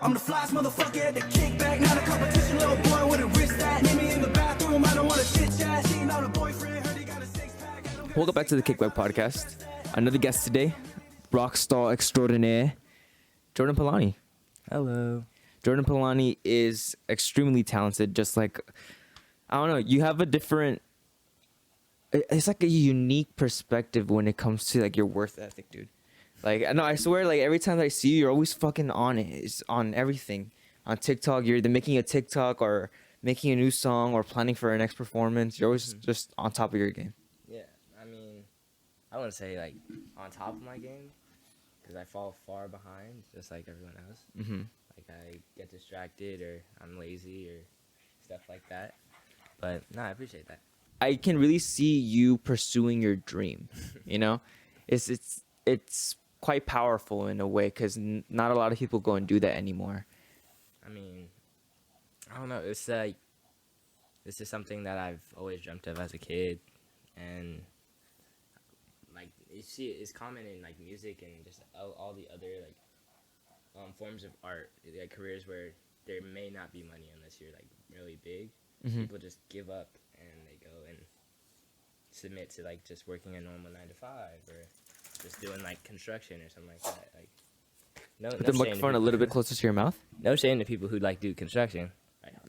I'm the flyest motherfucker at the kickback. Not a competition, little boy with a wrist that. Meet me in the bathroom, I don't want to chit chat. She not a boyfriend, heard he got a six-pack. Welcome back to the Kickback podcast. Another guest today, rockstar extraordinaire, Jordan Palani. Hello. Jordan Palani is extremely talented, just like, I don't know, you have a different, it's like a unique perspective when it comes to like your worth ethic, dude. Like, I know, I swear, like every time that I see you, you're always fucking on it. It's on everything. On TikTok, you're either making a TikTok or making a new song or planning for a next performance. You're always just on top of your game. Yeah, I mean, I wouldn't say like on top of my game because I fall far behind just like everyone else. Mm-hmm. Like I get distracted or I'm lazy or stuff like that. But no, I appreciate that. I can really see you pursuing your dream. You know, it's quite powerful in a way because not a lot of people go and do that anymore. I mean, I don't know. It's like this is something that I've always dreamt of as a kid, and like you see, it's common in like music and just all the other like forms of art, like careers where there may not be money unless you're like really big. Mm-hmm. People just give up and they go and submit to like just working a normal 9 to 5 or just doing like construction or something like that. Like no, Put no the shame to microphone a people- little bit closer to your mouth. No shame to people who like do construction.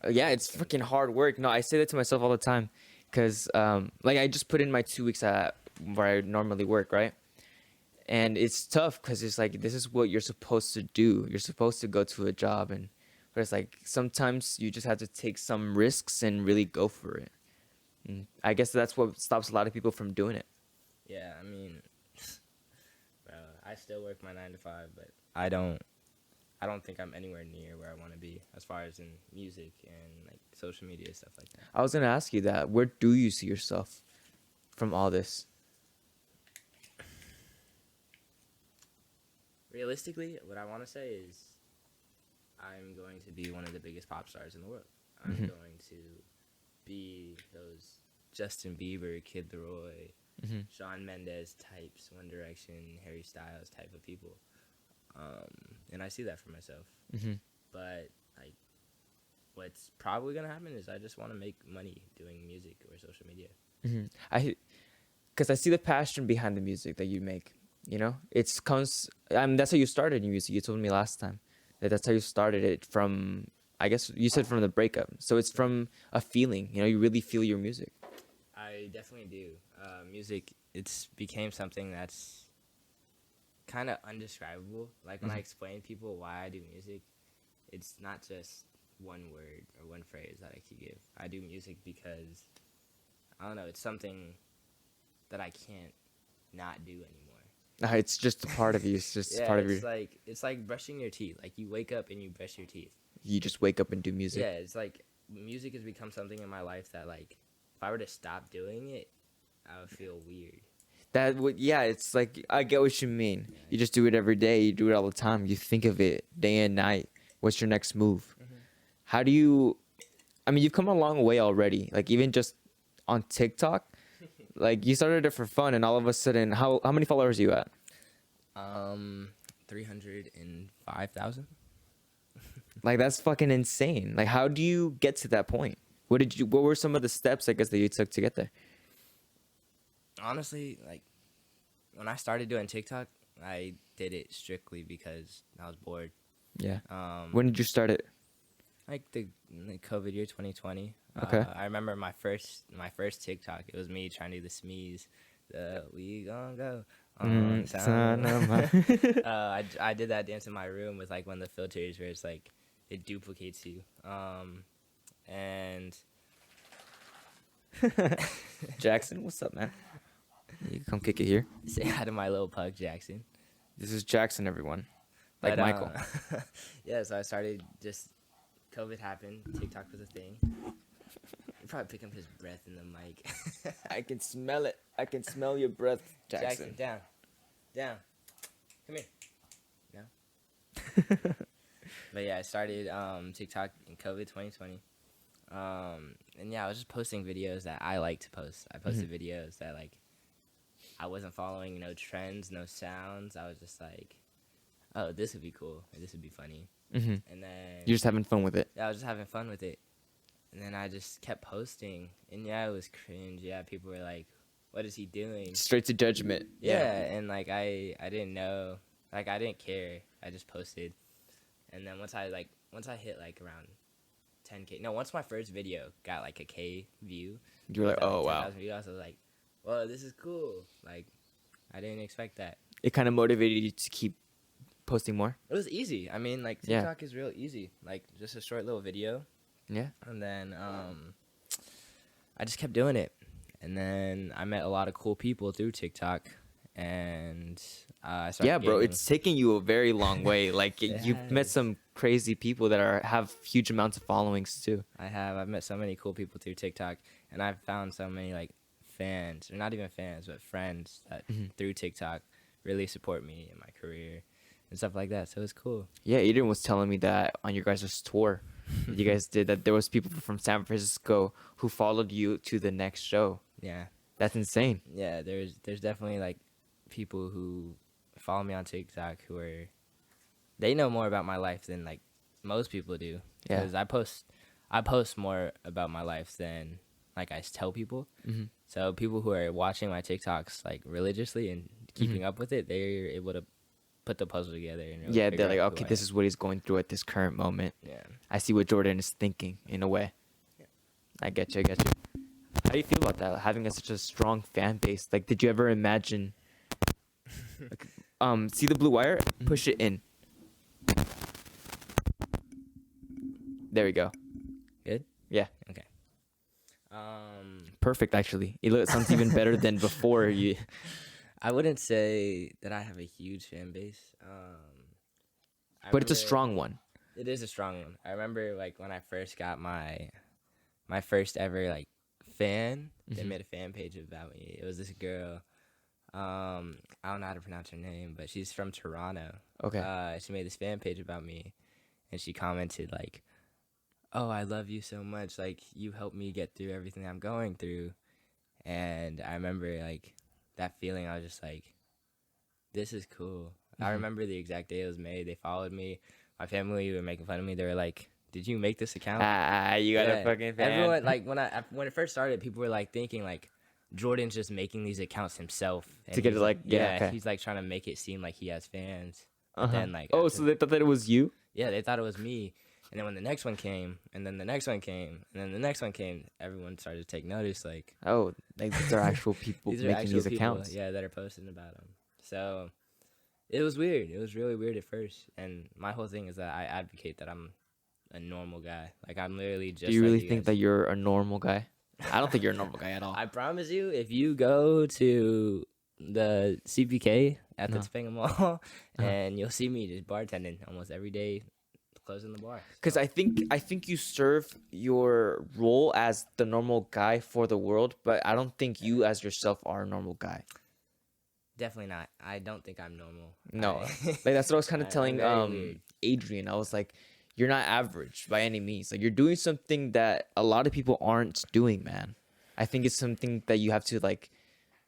Yeah, it's freaking hard work. No, I say that to myself all the time because like I just put in my 2 weeks at where I normally work, right? And it's tough because it's like this is what you're supposed to do. You're supposed to go to a job, but it's like sometimes you just have to take some risks and really go for it. And I guess that's what stops a lot of people from doing it. Yeah, I mean, bro, I still work my 9 to 5, but I don't think I'm anywhere near where I want to be as far as in music and like social media stuff like that. I was gonna ask you that. Where do you see yourself from all this? Realistically, what I want to say is I'm going to be one of the biggest pop stars in the world. I'm Mhm. going to be those Justin Bieber, Kid Leroy, Mm-hmm. Shawn Mendes types, One Direction, Harry Styles type of people. And I see that for myself. Mm-hmm. But like, what's probably gonna happen is I just want to make money doing music or social media. Mm-hmm. Because I see the passion behind the music that you make. You know, that's how you started in music. You told me last time that's how you started it from. I guess you said from the breakup. So it's from a feeling. You know, you really feel your music. I definitely do. Music, it's became something that's kind of undescribable. Like when I explain to people why I do music, it's not just one word or one phrase that I could give. I do music because, I don't know, it's something that I can't not do anymore. It's just a part of you. It's just Yeah, part of it's your. it's like brushing your teeth. Like you wake up and you brush your teeth. You just wake up and do music. Yeah, it's like music has become something in my life that like if I were to stop doing it, I would feel weird. Yeah, it's like I get what you mean. You just do it every day. You do it all the time. You think of it day and night. What's your next move? Mm-hmm. How do you? I mean, you've come a long way already. Like even just on TikTok, like you started it for fun, and all of a sudden, how many followers are you at? 305,000. Like that's fucking insane. Like how do you get to that point? What were some of the steps I guess that you took to get there? Honestly, like when I started doing TikTok, I did it strictly because I was bored. Yeah. Um, When did you start it? like the COVID year 2020. Okay. I remember my first TikTok. It was me trying to do the smees. The we gonna go. Son of my- I did that dance in my room with like one of the filters where it's like it duplicates you. And Jackson, what's up, man? You can come kick it here. say hi to my little pug Jackson. This is Jackson, everyone. Like But, Michael. Yeah, so I started just COVID happened. TikTok was a thing. You probably pick up his breath in the mic. I can smell it. I can smell your breath, Jackson, down. Come here. No. But yeah, I started TikTok in COVID 2020. And yeah, I was just posting videos that I like to post. I posted videos that like I wasn't following no trends, no sounds. I was just like, oh, this would be cool. This would be funny. Mm-hmm. And then You're just having fun with it. yeah, I was just having fun with it. And then I just kept posting. And yeah, it was cringe. Yeah, people were like, what is he doing? Straight to judgment. Yeah, and like I didn't know, like I didn't care. I just posted. And then once I hit like around 10K. No, once my first video got like a K view. You were like, got, oh, wow. 10,000 views, I was like, well, this is cool. Like, I didn't expect that. It kind of motivated you to keep posting more. It was easy. I mean, like Yeah. TikTok is real easy. Like just a short little video, Yeah. and then I just kept doing it. And then I met a lot of cool people through TikTok, and I started. Yeah, bro, getting- it's taking you a very long way. Like you've met Yes. some crazy people that have huge amounts of followings too. I've met so many cool people through TikTok, and I've found so many like fans, or not even fans, but friends that through TikTok really support me in my career and stuff like that. So it's cool. Yeah, Adrian was telling me that on your guys' tour that you guys did, that there was people from San Francisco who followed you to the next show. Yeah, That's insane. yeah. There's definitely like people who follow me on TikTok they know more about my life than like most people do. Yeah. Because I post more about my life than like I tell people. Mm-hmm. So people who are watching my TikToks like religiously and keeping up with it, they're able to put the puzzle together. And really Yeah, figure they're like, out who okay, I this am. is what he's going through at this current moment. Yeah. I see what Jordan is thinking in a way. I get you. How do you feel about that? Having such a strong fan base. Like, did you ever imagine? Like, see the blue wire? Push it in. There we go. Good. Yeah, Okay. perfect. Actually, sounds even better than before. You. I wouldn't say that I have a huge fan base. I But it's a remember- strong one. It is a strong one. I remember like when I first got my first ever like fan. They made a fan page about me. It was this girl. I don't know how to pronounce her name, but she's from Toronto. Okay. She made this fan page about me, and she commented like, "Oh, I love you so much. Like you helped me get through everything I'm going through." And I remember like that feeling. I was just like, "This is cool." I remember the exact day it was made. They followed me. My family were making fun of me. They were like, "Did you make this account?" You got a Yeah. fucking fan. Everyone like when it first started, people were like thinking like Jordan's just making these accounts himself and To get he's, it, like, yeah, okay. he's like trying to make it seem like he has fans. Uh-huh. Then like oh, after- so they thought that it was you? yeah, they thought it was me. And then when the next one came, and then the next one came, and then the next one came, everyone started to take notice. Like Oh, like these are actual people these are making actual these people, accounts. yeah, that are posting about him. So it was weird. It was really weird at first. And my whole thing is that I advocate that I'm a normal guy. Like I'm literally just. Do you like really you think guys. that you're a normal guy? I don't think you're a normal guy at all. I promise you, if you go to the CPK at the Uh-huh. Topanga Mall, and you'll see me just bartending almost every day, closing the bar. Because I think you serve your role as the normal guy for the world, but I don't think you as yourself are a normal guy. Definitely not. I don't think I'm normal. No, I- like that's what I was kind of I'm telling very weird. Adrian. I was like, you're not average by any means. Like you're doing something that a lot of people aren't doing, man. I think it's something that you have to like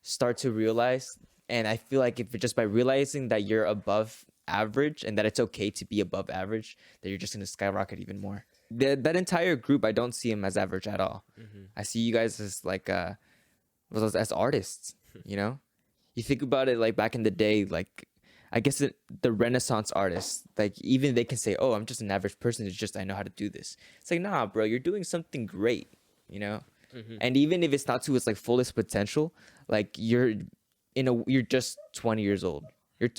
start to realize. And I feel like if just by realizing that you're above average and that it's okay to be above average, that you're just gonna skyrocket even more. That entire group, I don't see him as average at all. I see you guys as like as artists. You know, you think about it like back in the day, like I guess the Renaissance artists, like even they can say, "Oh, I'm just an average person. It's just I know how to do this." It's like, nah, bro, you're doing something great. You know, and even if it's not to its like fullest potential, like you're just 20 years old.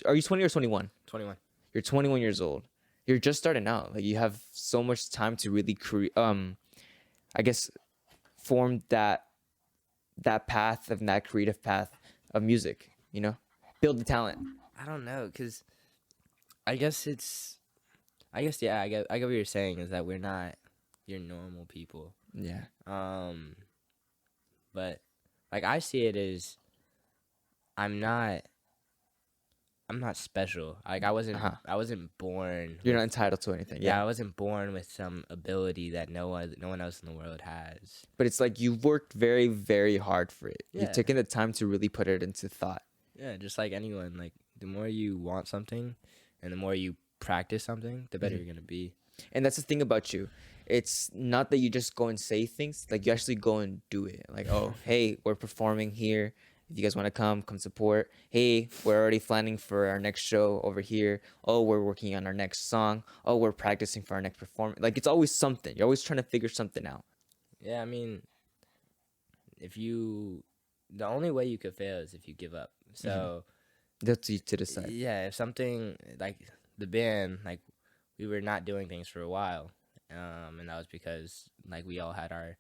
Are you 20 or 21? 21. You're 21 years old. You're just starting out. Like you have so much time to really I guess form that path of that creative path of music, you know? Build the talent. I don't know, cause I guess yeah. I get what you're saying is that we're not your normal people. Yeah. But like I see it as I'm not special. Like I wasn't born. You're not entitled to anything. Yeah, Yeah. I wasn't born with some ability that no one else in the world has. But it's like you've worked very, very hard for it. Yeah. You've taken the time to really put it into thought. Yeah, just like anyone. Like the more you want something, and the more you practice something, the better you're gonna be. And that's the thing about you. It's not that you just go and say things. Like, you actually go and do it. Like, oh, hey, we're performing here. If you guys want to come support. Hey, we're already planning for our next show over here. Oh, we're working on our next song. Oh, we're practicing for our next performance. Like, it's always something. You're always trying to figure something out. Yeah, I mean, the only way you could fail is if you give up. So That's you to decide. yeah, if something like the band, like we were not doing things for a while, and that was because like we all had our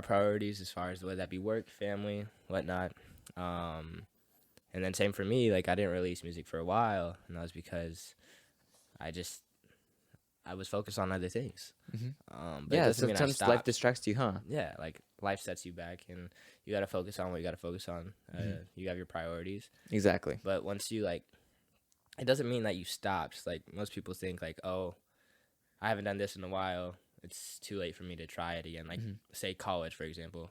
priorities as far as whether that be work, family, whatnot. And then same for me, like I didn't release music for a while, and that was because I was focused on other things. But it Yeah, doesn't mean I sometimes life stopped. distracts you, huh? Yeah, like life sets you back, and you gotta focus on what you gotta focus on. You have your priorities, Exactly. but once you like, it doesn't mean that you stopped. Like most people think, like, oh, I haven't done this in a while. It's too late for me to try it again. Like say college, for example.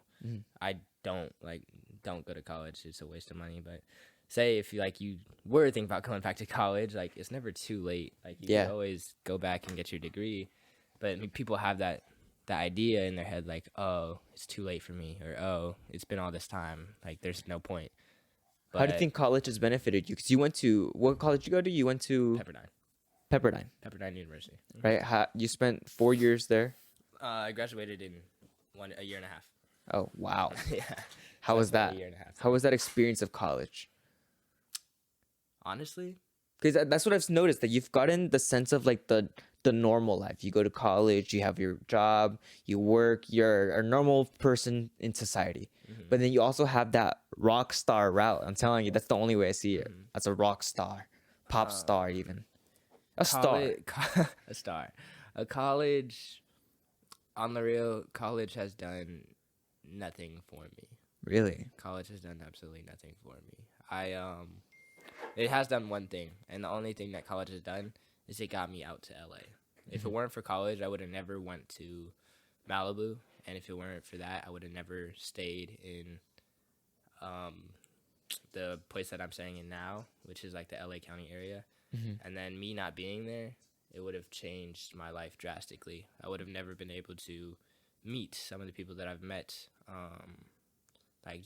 I don't go to college. It's a waste of money. But say if you were thinking about going back to college, like it's never too late. Like you can always go back and get your degree. But I mean, people have that idea in their head, like, oh, it's too late for me, or oh, it's been all this time. Like there's no point. But How do you think college has benefited you? Because you went to, what college you go to? You went to Pepperdine University. right? You spent 4 years there. I graduated in a year and a half. Oh, wow. Yeah. How So was I spent that? a year and a half. How was that experience of college? Honestly, Because that's what I've noticed, that you've gotten the sense of like the normal life. You go to college, you have your job, you work, you're a normal person in society. But then you also have that rock star route. I'm telling you, that's the only way I see it. As a rock star, pop star, even a star. a star. A college, on the real, college has done nothing for me. Really? College has done absolutely nothing for me. It has done one thing, and the only thing that college has done is it got me out to LA. If it weren't for college, I would have never went to Malibu, and if it weren't for that, I would have never stayed in the place that I'm staying in now, which is like the LA County area. And then me not being there, it would have changed my life drastically. I would have never been able to meet some of the people that I've met. Like,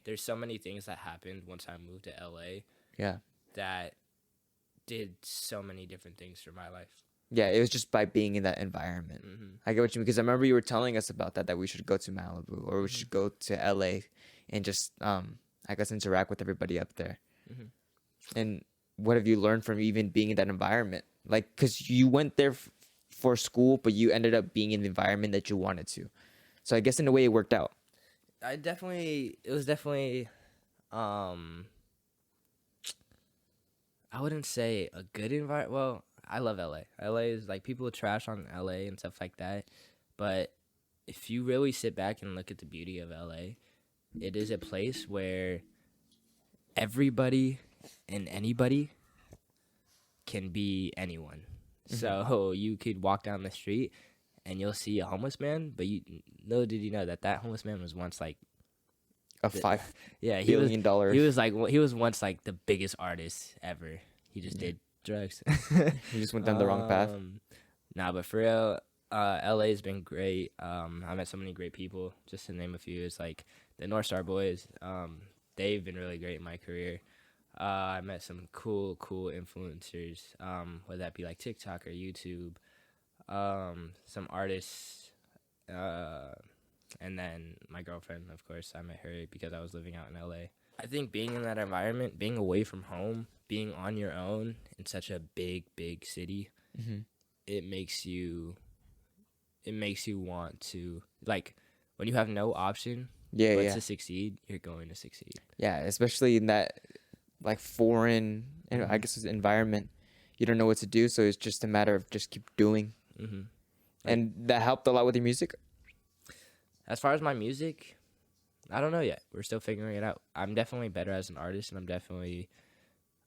there's so many things that happened once I moved to LA Yeah. that did so many different things for my life. Yeah, it was just by being in that environment. I get what you mean, because I remember you were telling us about that we should go to Malibu or we should go to LA and just, I guess, interact with everybody up there. And what have you learned from even being in that environment? Like, because you went there for school, but you ended up being in the environment that you wanted to. So I guess in a way it worked out. It was definitely, I wouldn't say a good environment. Well, I love LA. LA is like, people trash on LA and stuff like that. But if you really sit back and look at the beauty of LA, it is a place where everybody and anybody can be anyone. So you could walk down the street and you'll see a homeless man, but little did you know that homeless man was once like A $5 he billion. he was once like the biggest artist ever. He just did drugs. You just went down the wrong path. Nah, but for real, LA has been great. I met so many great people. Just to name a few, it's like the North Star Boys. They've been really great in my career. I met some cool influencers, whether that be like TikTok or YouTube. Some artists, and then my girlfriend, of course. I met her because I was living out in LA. I think being in that environment, being away from home, being on your own in such a big city, it makes you want to, like, when you have no option to succeed, you're going to succeed. Yeah, especially in that like foreign, I guess, environment. You don't know what to do, so it's just a matter of just keep doing. And that helped a lot with your music. As far as my music, I don't know yet. We're still figuring it out. I'm definitely better as an artist, and I'm definitely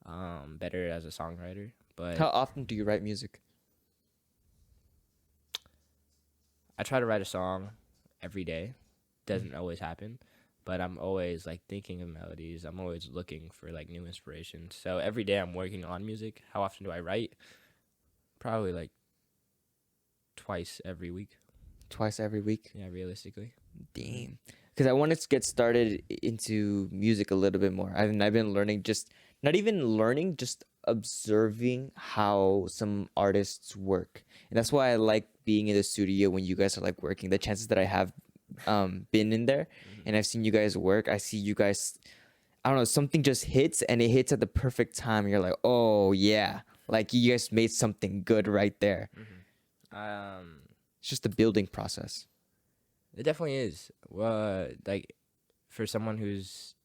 better as a songwriter. But How often do you write music? I try to write a song every day. Doesn't always happen, but I'm always like thinking of melodies. I'm always looking for like new inspiration. So every day I'm working on music. How often do I write? Probably like twice every week. Twice every week. Yeah, realistically. Damn. Because I wanted to get started into music a little bit more. I've been learning, just not even learning, just observing how some artists work. And that's why I like being in the studio when you guys are like working. The chances that I have been in there and I've seen you guys work, I see you guys, I don't know, something just hits and it hits at the perfect time. You're like, oh yeah, like you guys made something good right there. It's just the building process. It definitely is. Like for someone who's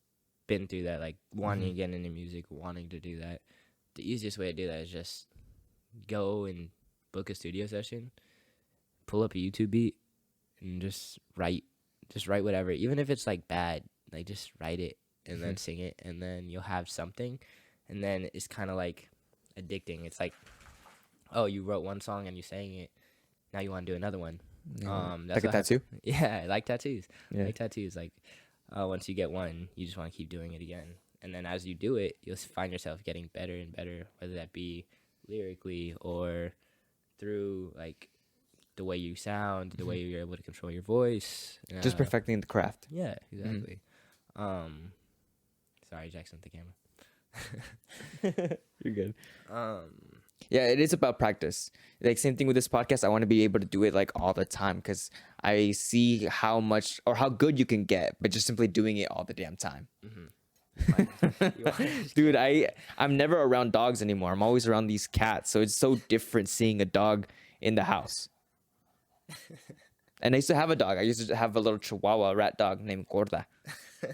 been through that, like wanting to get into music, wanting to do that, the easiest way to do that is just go and book a studio session, pull up a YouTube beat, and just write whatever, even if it's like bad, like just write it and then sing it, and then you'll have something, and then it's kind of like addicting. It's like, oh, you wrote one song and you sang it, now you want to do another one. Like a tattoo? Yeah, like tattoos. Yeah. Like tattoos. Like once you get one, you just want to keep doing it again. And then as you do it, you'll find yourself getting better and better, whether that be lyrically or through like the way you sound, the way you're able to control your voice. Just perfecting the craft. Yeah, exactly. Sorry, Jackson, the camera. You're good. Yeah, it is about practice. Like same thing with this podcast. I want to be able to do it like all the time because I see how much or how good you can get, but just simply doing it all the damn time. Dude, I'm never around dogs anymore. I'm always around these cats, so it's so different seeing a dog in the house. And I used to have a dog. I used to have a little Chihuahua rat dog named Gorda.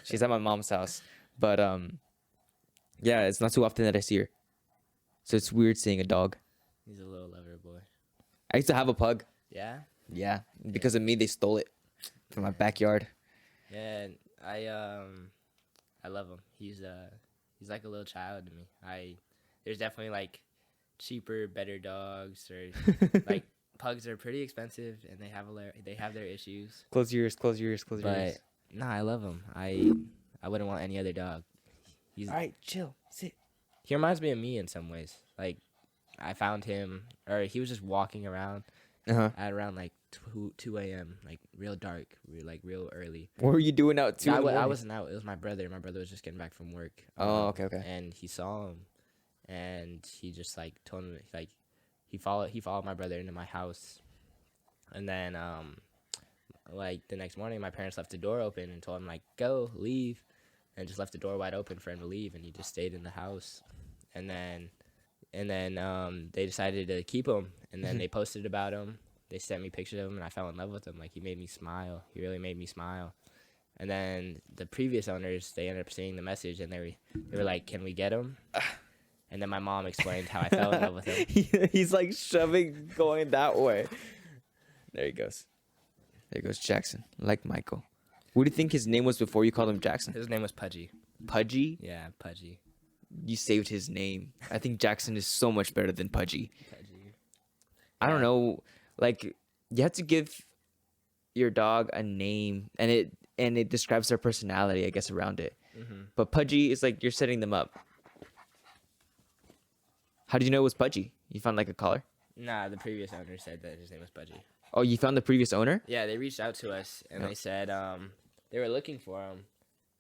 She's at my mom's house, but yeah, it's not too often that I see her. So it's weird seeing a dog. He's a little lover boy. I used to have a pug. Yeah? Yeah, because of me, they stole it from my backyard. Yeah, I love him. He's like a little child to me. There's definitely like cheaper, better dogs, or like pugs are pretty expensive and they have their issues. Close your ears, close your ears, close your ears. But nah, I love him. I wouldn't want any other dog. All right, chill, sit. He reminds me of me in some ways. Like I found him, or he was just walking around at around like 2 a.m. like real dark, real early. What were you doing out too? I wasn't out. It was my brother. My brother was just getting back from work. Oh, okay. And he saw him, and he just like told him like he followed my brother into my house, and then like the next morning my parents left the door open and told him like go leave, and just left the door wide open for him to leave, and he just stayed in the house, and then they decided to keep him, and then they posted about him. They sent me pictures of him, and I fell in love with him. Like, he made me smile. He really made me smile. And then the previous owners, they ended up seeing the message, and they were like, can we get him? And then my mom explained how I fell in love with him. He's like shoving, going that way. There he goes. There goes Jackson, like Michael. What do you think his name was before you called him Jackson? His name was Pudgy. Pudgy? Yeah, Pudgy. You saved his name. I think Jackson is so much better than Pudgy. Pudgy. I don't know. Like, you have to give your dog a name, and it describes their personality, I guess, around it. But Pudgy is like you're setting them up. How did you know it was Pudgy? You found like a collar? Nah, the previous owner said that his name was Pudgy. Oh, you found the previous owner? Yeah, they reached out to us, and they said they were looking for him.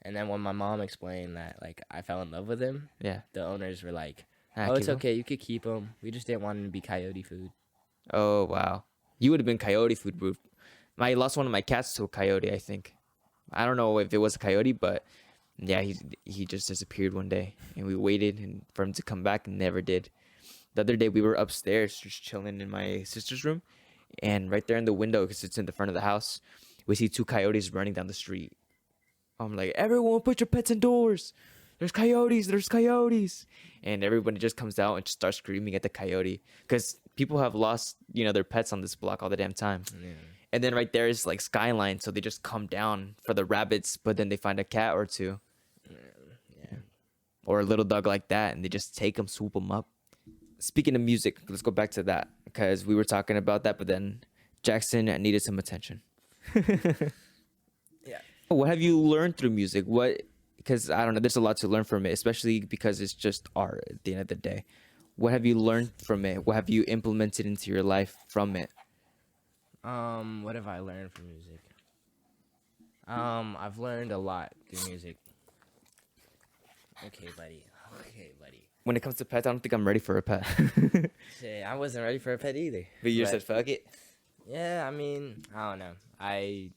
And then when my mom explained that, like, I fell in love with him, Yeah. the owners were like, Ah, oh, it's keep him. okay, you could keep him. We just didn't want him to be coyote food. Oh, wow. You would have been coyote food proof. I lost one of my cats to a coyote, I think. I don't know if it was a coyote, but yeah, he just disappeared one day. And we waited for him to come back and never did. The other day we were upstairs just chilling in my sister's room. And right there in the window, because it's in the front of the house, we see two coyotes running down the street. I'm like, everyone put your pets indoors. There's coyotes. There's coyotes. And everybody just comes out and just starts screaming at the coyote. Because people have lost, their pets on this block all the damn time. Yeah. And then right there is like skyline. So they just come down for the rabbits. But then they find a cat or two. Yeah. Or a little dog like that. And they just take them, swoop them up. Speaking of music, let's go back to that. Because we were talking about that. But then Jackson needed some attention. Yeah. What have you learned through music? What, because I don't know, there's a lot to learn from it, especially because it's just art at the end of the day. What have you learned from it? What have you implemented into your life from it? What have I learned from music? I've learned a lot through music. Okay, buddy. Okay, buddy. When it comes to pets, I don't think I'm ready for a pet. Shit, I wasn't ready for a pet either. But you just said, fuck it. Yeah, I mean, I don't know. I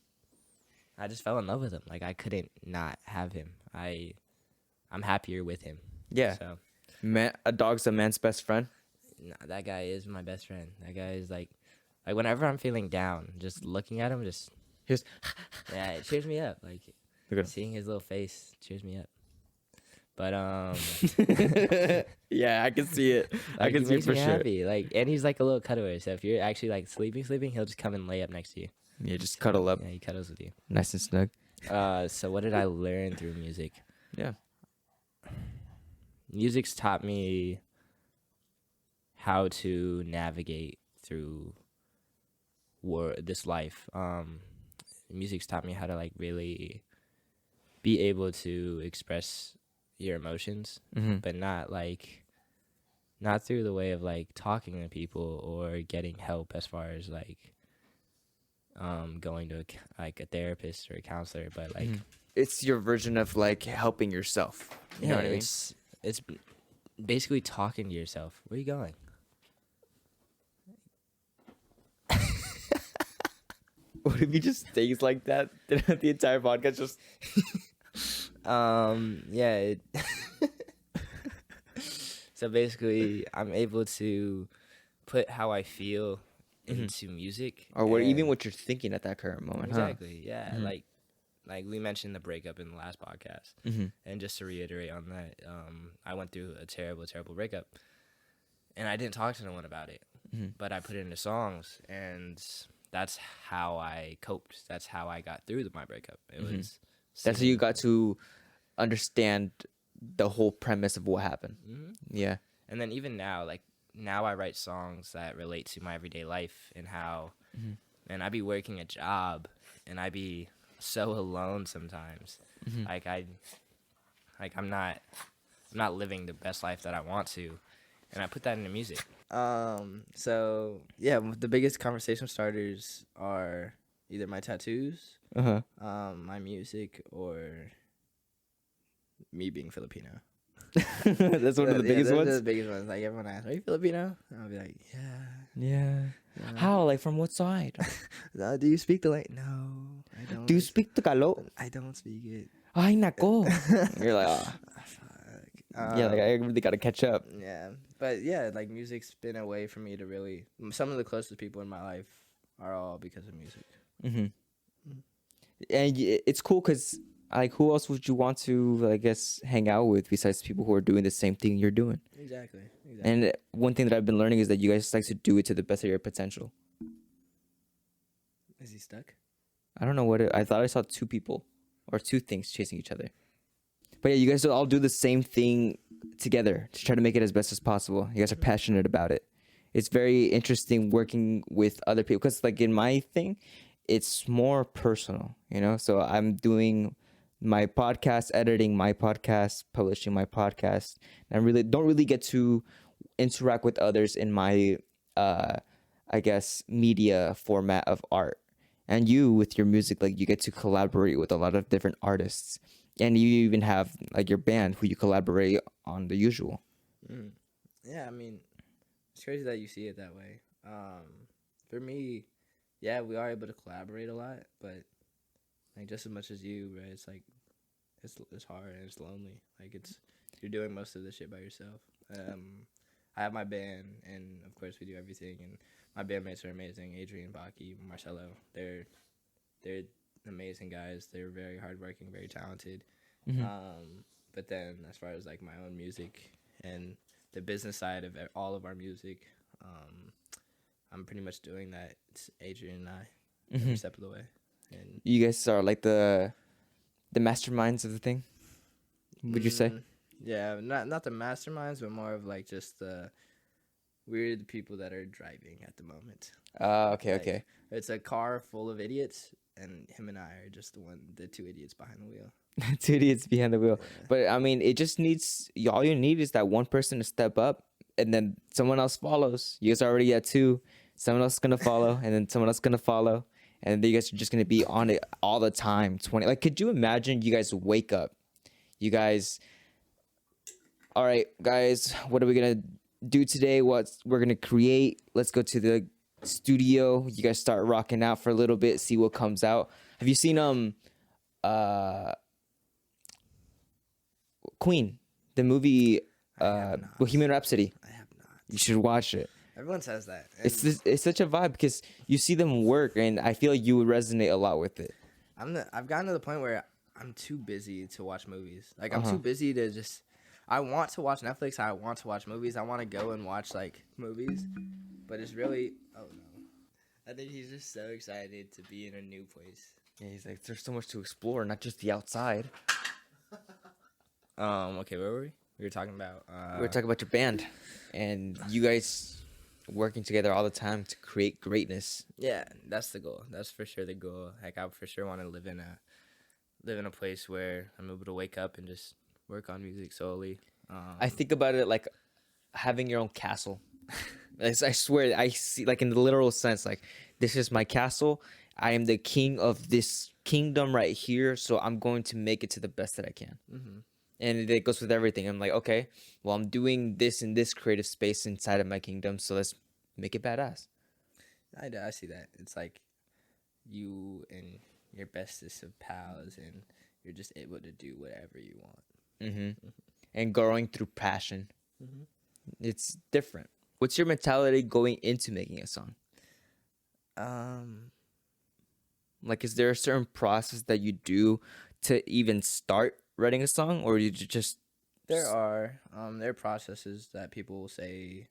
just fell in love with him. Like I couldn't not have him. I'm happier with him. Yeah. So, Man, a dog's a man's best friend. nah, that guy is my best friend. That guy is like whenever I'm feeling down, just looking at him, just Here's, yeah, it cheers me up. Like look at him. seeing his little face cheers me up. But Yeah, I can see it. I like, can he see it makes for me sure. happy. Like, and he's like a little cuddler. So if you're actually like sleeping, he'll just come and lay up next to you. Yeah, just cuddle up, Yeah, he cuddles with you. nice and snug. So what did I learn through music? Yeah. Music's taught me how to navigate through this life. Music's taught me how to like really be able to express your emotions, but not through the way of like talking to people or getting help as far as like going to a therapist or a counselor, but like It's your version of like helping yourself. You know what I mean? it's basically talking to yourself. Where are you going? What if he just stays like that the entire podcast? Just Yeah. So basically, I'm able to put how I feel into music, or what, even and- what you're thinking at that current moment. Huh? exactly. Yeah, like we mentioned the breakup in the last podcast, and just to reiterate on that, I went through a terrible breakup, and I didn't talk to no one about it, but I put it into songs, and that's how I coped. That's how I got through my breakup. It was That's how you got to understand the whole premise of what happened. Yeah. And then even now, like now I write songs that relate to my everyday life and how, and I be working a job and I be so alone sometimes. I'm not living the best life that I want to, and I put that into music. So yeah, the biggest conversation starters are either my tattoos, my music, or me being Filipino. That's one of the biggest those ones. are the biggest ones. Like everyone asks, "Are you Filipino?" And I'll be like, "Yeah." Yeah. How? Like from what side? Do you speak the language? No, I don't. Do you speak Tagalog? I don't speak it. Ay, nako. You're like, Fuck. yeah, like I really gotta catch up. Yeah, but yeah, like music's been a way for me to really. Some of the closest people in my life are all because of music. And it's cool because, like, who else would you want to, I guess, hang out with besides people who are doing the same thing you're doing? Exactly. And one thing that I've been learning is that you guys like to do it to the best of your potential. Is he stuck? I don't know what I thought I saw two people or two things chasing each other. But yeah, you guys all do the same thing together to try to make it as best as possible. You guys are passionate about it. It's very interesting working with other people because, like, in my thing, it's more personal, you know? So I'm doing my podcast, editing my podcast, publishing my podcast. And I really don't really get to interact with others in my, I guess, media format of art. And you, with your music, like, you get to collaborate with a lot of different artists. And you even have, like, your band who you collaborate on the usual. Yeah, I mean, it's crazy that you see it that way. For me, yeah, we are able to collaborate a lot, but like just as much as you, right? It's like it's hard and it's lonely. Like you're doing most of the shit by yourself. I have my band, and of course we do everything. And my bandmates are amazing. Adrian, Baki, Marcelo. They're amazing guys. They're very hardworking, very talented. But then as far as like my own music and the business side of all of our music, I'm pretty much doing that. It's Adrian and I every step of the way. And You guys are like the masterminds of the thing, would you say? Yeah, not the masterminds, but more of like just we're the people that are driving at the moment. Okay, Like, okay. It's a car full of idiots, and him and I are just the two idiots behind the wheel. 2 idiots behind the wheel. Yeah. But I mean, it just needs, all you need is that one person to step up, and then someone else follows. You guys are already at 2. Someone else is gonna follow, and then someone else is gonna follow, and then you guys are just gonna be on it all the time. 20. Like, could you imagine? You guys wake up. You guys. All right, guys. What are we gonna do today? We're gonna create? Let's go to the studio. You guys start rocking out for a little bit. See what comes out. Have you seen Queen, the movie Bohemian Rhapsody? I have not. You should watch it. Everyone says that. It's such a vibe because you see them work, and I feel like you would resonate a lot with it. I've gotten to the point where I'm too busy to watch movies. Like, I'm too busy to just. I want to watch Netflix. I want to watch movies. I want to go and watch like movies, but it's really. Oh no! I think he's just so excited to be in a new place. Yeah, he's like, there's so much to explore, not just the outside. Okay, where were we? We were talking about. We were talking about your band, and you guys working together all the time to create greatness. Yeah, that's the goal. That's for sure the goal. Like, I for sure want to live in a place where I'm able to wake up and just work on music solely. I think about it like having your own castle. I swear, I see, like, in the literal sense, like, this is my castle. I am the king of this kingdom right here, so I'm going to make it to the best that I can. Mm-hmm. And it goes with everything. I'm like, okay, well, I'm doing this in this creative space inside of my kingdom, so let's make it badass. I see that. It's like you and your bestest of pals, and you're just able to do whatever you want. And growing through passion. Mm-hmm. It's different. What's your mentality going into making a song? Like, is there a certain process that you do to even start writing a song, or you just? There are processes that people will say,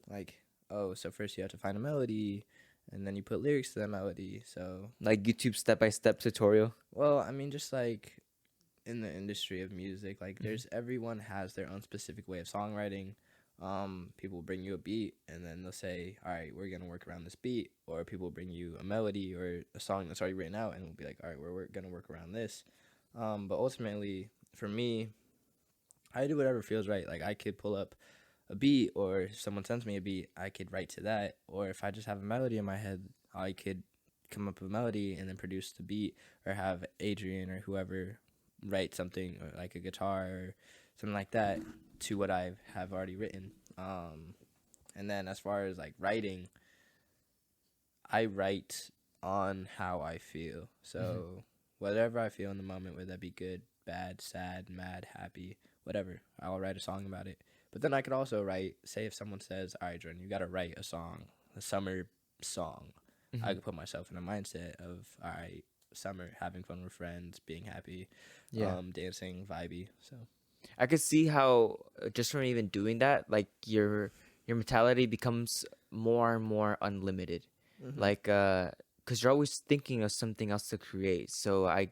like, oh, so first you have to find a melody, and then you put lyrics to that melody. So, like, YouTube step-by-step tutorial. well, I mean, just like in the industry of music, like, everyone has their own specific way of songwriting. People bring you a beat, and then they'll say, all right, we're gonna work around this beat. Or people bring you a melody or a song that's already written out, and we'll be like, all right, we're gonna work around this. But ultimately, for me, I do whatever feels right. Like, I could pull up a beat, or if someone sends me a beat, I could write to that. Or if I just have a melody in my head, I could come up with a melody and then produce the beat, or have Adrian or whoever write something, or like a guitar or something like that, to what I have already written. And then as far as like writing, I write on how I feel. So whatever I feel in the moment, whether that be good, bad, sad, mad, happy, whatever, I'll write a song about it. But then I could also write, say if someone says, all right, Jordan, you got to write a song, a summer song. I could put myself in a mindset of, all right, summer, having fun with friends, being happy, dancing, vibey. So I could see how just from even doing that, like, your mentality becomes more and more unlimited. Like, because you're always thinking of something else to create. So at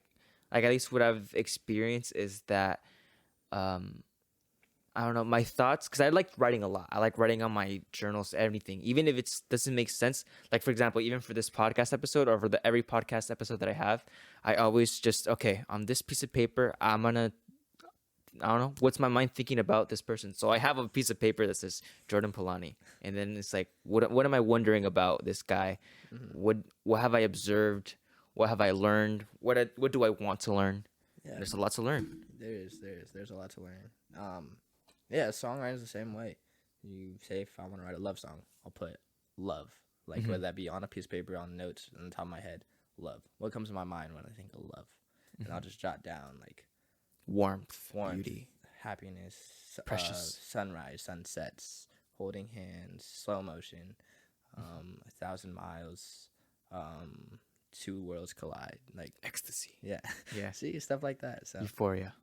least what I've experienced is that, I don't know, my thoughts, because I like writing a lot. I like writing on my journals, everything, even if it doesn't make sense. Like, for example, even for this podcast episode, or for every podcast episode that I have, I always just, okay, on this piece of paper, I don't know, what's my mind thinking about this person? So I have a piece of paper that says Jordan Palani, and then it's like, what am I wondering about this guy? What have I observed? What have I learned? What do I want to learn? yeah, There's a lot to learn. there's a lot to learn. Yeah, songwriting is the same way. You say, if I want to write a love song, I'll put love. Like, whether that be on a piece of paper, on notes, on the top of my head, love. What comes to my mind when I think of love? And I'll just jot down, like, Warmth, warmth, beauty, happiness, precious, sunrise, sunsets, holding hands, slow motion, 1,000 miles, two worlds collide, like, ecstasy, yeah, yeah, see, stuff like that. So euphoria.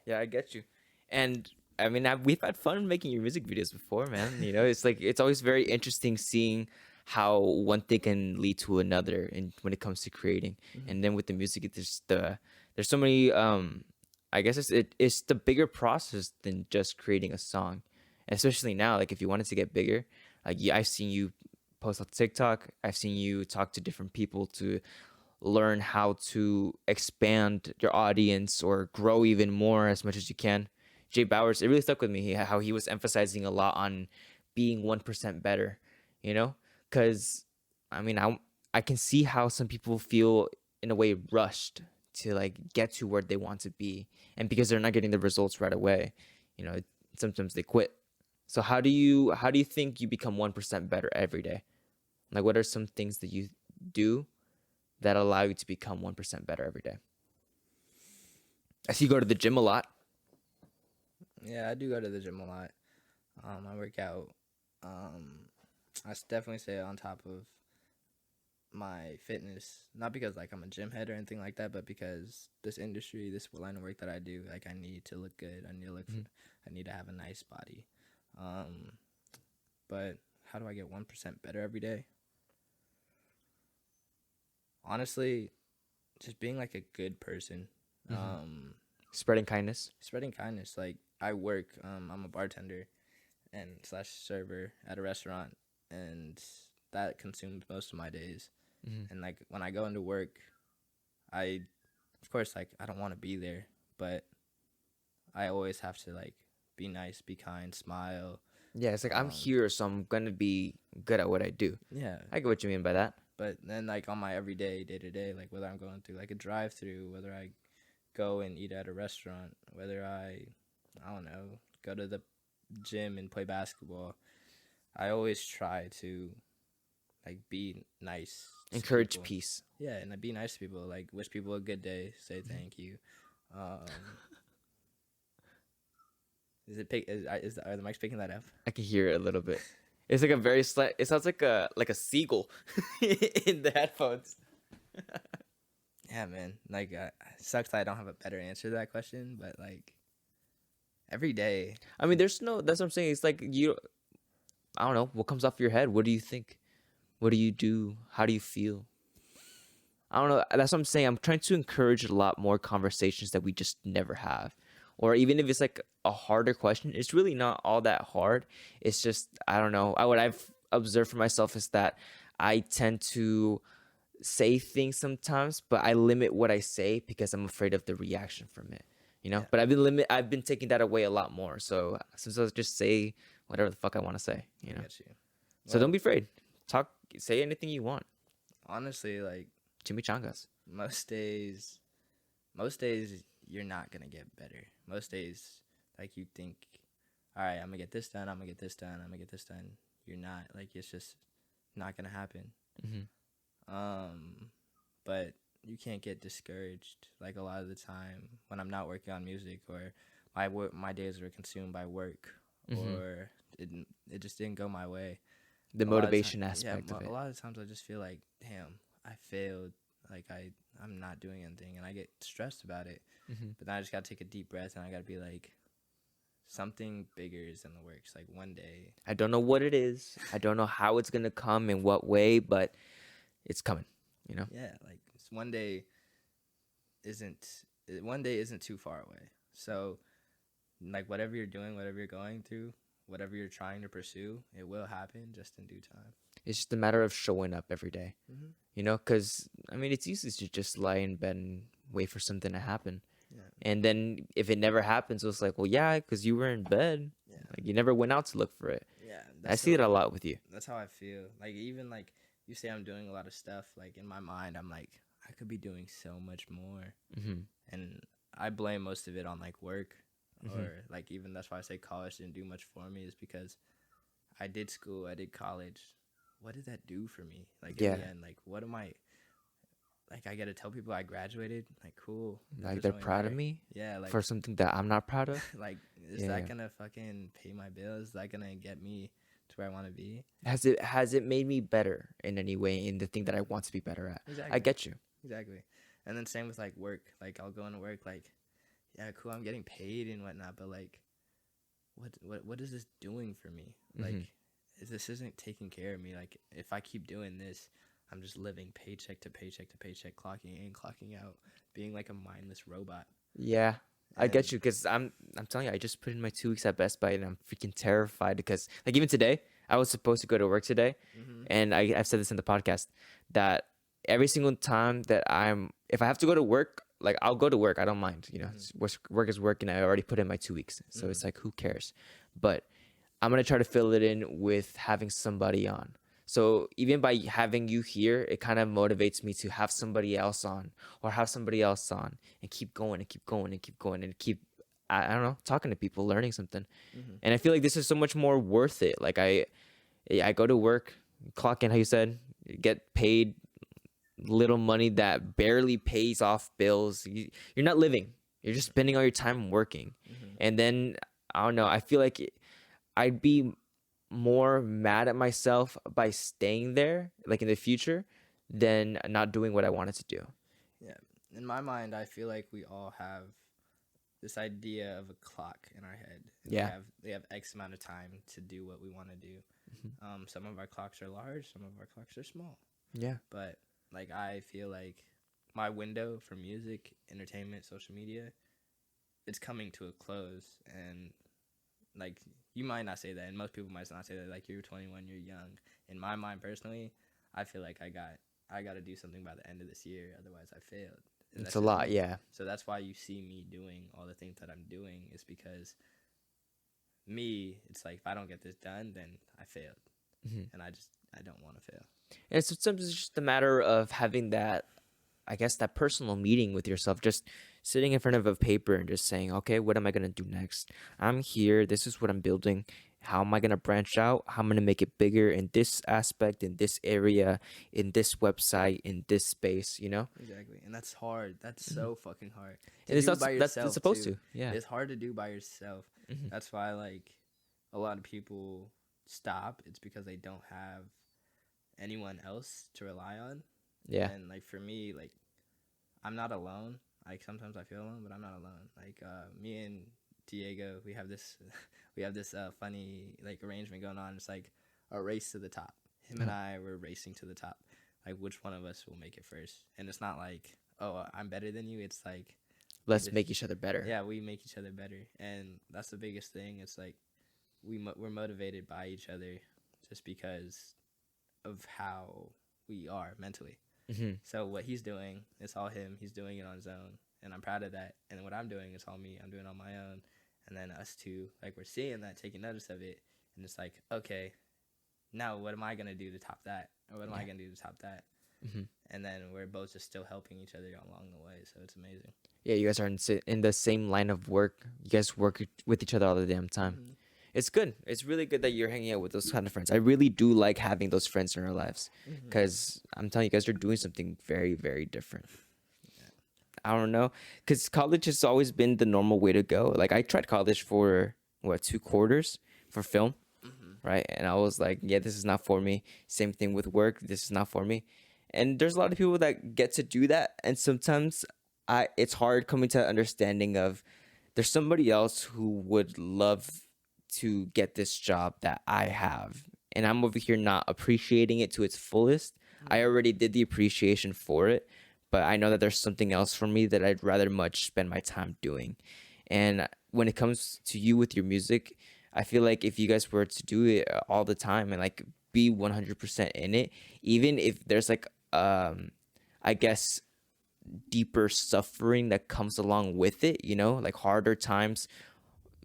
Yeah, I get you. And I mean, we've had fun making your music videos before, man. You know, it's like, it's always very interesting seeing how one thing can lead to another, and when it comes to creating. And then with the music, there's so many. I guess it's the bigger process than just creating a song, especially now. Like, if you wanted to get bigger, like, I've seen you post on TikTok. I've seen you talk to different people to learn how to expand your audience or grow even more as much as you can. Jay Bowers, it really stuck with me how he was emphasizing a lot on being 1% better, you know? Because, I mean, I can see how some people feel in a way rushed to like get to where they want to be. And because they're not getting the results right away, you know, sometimes they quit. So how do you think you become 1% better every day? Like, what are some things that you do that allow you to become 1% better every day? I see you go to the gym a lot. Yeah, I do go to the gym a lot. I work out. Definitely stay on top of my fitness, not because like I'm a gym head or anything like that, but because this industry, this line of work that I do, like I need to look good. I need to I need to have a nice body. But how do I get 1% better every day? Honestly, just being like a good person. Spreading kindness. Spreading kindness. Like I work, I'm a bartender and slash server at a restaurant, and that consumes most of my days. And like when I go into work, of course, like I don't want to be there, but I always have to like be nice, be kind, smile. Yeah, it's like I'm here, so I'm gonna be good at what I do. Yeah. I get what you mean by that. But then like on my everyday, day to day, like whether I'm going through like a drive through, whether I go and eat at a restaurant, whether I don't know, go to the gym and play basketball, I always try to like be nice. Encourage people. peace. Yeah, and be nice to people. Like wish people a good day. Say thank you. Are the mics picking that up? I can hear it a little bit. It's like a very slight. It sounds like a seagull in the headphones. Yeah, man. Like, it sucks that I don't have a better answer to that question, but like, every day. I mean, that's what I'm saying. It's like I don't know. What comes off your head? What do you think? What do you do? How do you feel? I don't know. That's what I'm saying. I'm trying to encourage a lot more conversations that we just never have. Or even if it's like a harder question, it's really not all that hard. It's just, I don't know. What I've observed for myself is that I tend to say things sometimes, but I limit what I say because I'm afraid of the reaction from it. You know? Yeah. But I've been taking that away a lot more. So sometimes I just say whatever the fuck I want to say, you know? I get you. So don't be afraid. Say anything you want. Honestly, like, Chimichangas. most days you're not gonna get better. Most days, like you think, all right, I'm gonna get this done. I'm gonna get this done. I'm gonna get this done. You're not. Like it's just not gonna happen. But you can't get discouraged. Like a lot of the time when I'm not working on music or my days are consumed by work or it just didn't go my way. The motivation aspect of it. A lot of times I just feel like, damn, I failed. Like I'm not doing anything, and I get stressed about it. But then I just gotta take a deep breath, and I gotta be like, something bigger is in the works. Like one day, I don't know what it is. I don't know how it's gonna come in what way, but it's coming. You know. Yeah, like one day isn't too far away. So, like whatever you're doing, whatever you're going through, whatever you're trying to pursue, it will happen just in due time. It's just a matter of showing up every day. You know, because I mean, it's easy to just lie in bed and wait for something to happen. Yeah. And then if it never happens, it's like, well, yeah, because you were in bed. Yeah. Like you never went out to look for it. Yeah. I see it a lot with you. That's how I feel. Like even like you say I'm doing a lot of stuff. Like in my mind, I'm like I could be doing so much more. And I blame most of it on like work or like even that's why I say college didn't do much for me is because I did school, I did college. What did that do for me? Like in the end, like what am I? Like I gotta tell people I graduated. Like cool. Like they're proud of me. Yeah. Like for something that I'm not proud of. like is that gonna fucking pay my bills? Is that gonna get me to where I want to be? Has it made me better in any way in the thing that I want to be better at? Exactly. I get you. Exactly. And then same with like work. Like I'll go into work like, yeah, cool, I'm getting paid and whatnot, but like what is this doing for me? Like this isn't taking care of me. Like if I keep doing this, I'm just living paycheck to paycheck to paycheck, clocking in, clocking out, being like a mindless robot. Yeah. I get you because I'm telling you, I just put in my 2 weeks at Best Buy and I'm freaking terrified because like even today I was supposed to go to work today, and I've said this in the podcast that every single time that if I have to go to work, like I'll go to work. I don't mind. Work is work, and I already put in my 2 weeks, so it's like who cares? But I'm gonna try to fill it in with having somebody on. So even by having you here, it kind of motivates me to have somebody else on or have somebody else on and keep going and keep going and keep going and keep, I don't know, talking to people, learning something. And I feel like this is so much more worth it. Like I go to work, clock in, how you said, get paid little money that barely pays off bills. You're not living. You're just spending all your time working. And then, I don't know, I feel like I'd be more mad at myself by staying there, like in the future, than not doing what I wanted to do. Yeah. In my mind, I feel like we all have this idea of a clock in our head. Yeah. We have X amount of time to do what we want to do. Some of our clocks are large, some of our clocks are small. Yeah. But like I feel like my window for music, entertainment, social media, it's coming to a close. And like you might not say that, and most people might not say that. Like you're 21, you're young. In my mind personally, I feel like I got to do something by the end of this year, otherwise I failed. And It's that's a just lot, me. yeah. So that's why you see me doing all the things that I'm doing, is because me, it's like if I don't get this done, then I failed. And I don't want to fail. And sometimes it's just a matter of having that, I guess, that personal meeting with yourself, just sitting in front of a paper and just saying, okay, what am I going to do next? I'm here. This is what I'm building. How am I going to branch out? How am I going to make it bigger in this aspect, in this area, in this website, in this space, Exactly. And that's hard. That's so fucking hard. And it's do not, by that's yourself, supposed too. to. Yeah. It's hard to do by yourself. That's why like a lot of people stop. It's because they don't have anyone else to rely on. Yeah. And like for me, like I'm not alone. Like sometimes I feel alone, but I'm not alone. Like me and Diego, we have this funny like arrangement going on. It's like a race to the top. Him and I were racing to the top. Like which one of us will make it first? And it's not like, oh, I'm better than you. It's like Let's make each other better. yeah, we make each other better, and that's the biggest thing. It's like we're motivated by each other just because of how we are mentally. So what he's doing, it's all him. He's doing it on his own, and I'm proud of that. And what I'm doing, it's all me. I'm doing it on my own. And then us two, like we're seeing that, taking notice of it, and it's like, okay, now what am I gonna do to top that, or what am I gonna do to top that? And then we're both just still helping each other along the way. So it's amazing. Yeah, you guys are in the same line of work. You guys work with each other all the damn time. It's good. It's really good that you're hanging out with those kind of friends. I really do like having those friends in our lives, because I'm telling you guys, are doing something very, very different. I don't know, because college has always been the normal way to go. Like I tried college for 2 quarters for film, right? And I was like, yeah, this is not for me. Same thing with work. This is not for me. And there's a lot of people that get to do that, and sometimes it's hard coming to understanding of there's somebody else who would love to get this job that I have, and I'm over here not appreciating it to its fullest. I already did the appreciation for it, but I know that there's something else for me that I'd rather much spend my time doing. And when it comes to you with your music, I feel like if you guys were to do it all the time and like be 100% in it, even if there's like I guess deeper suffering that comes along with it, like harder times.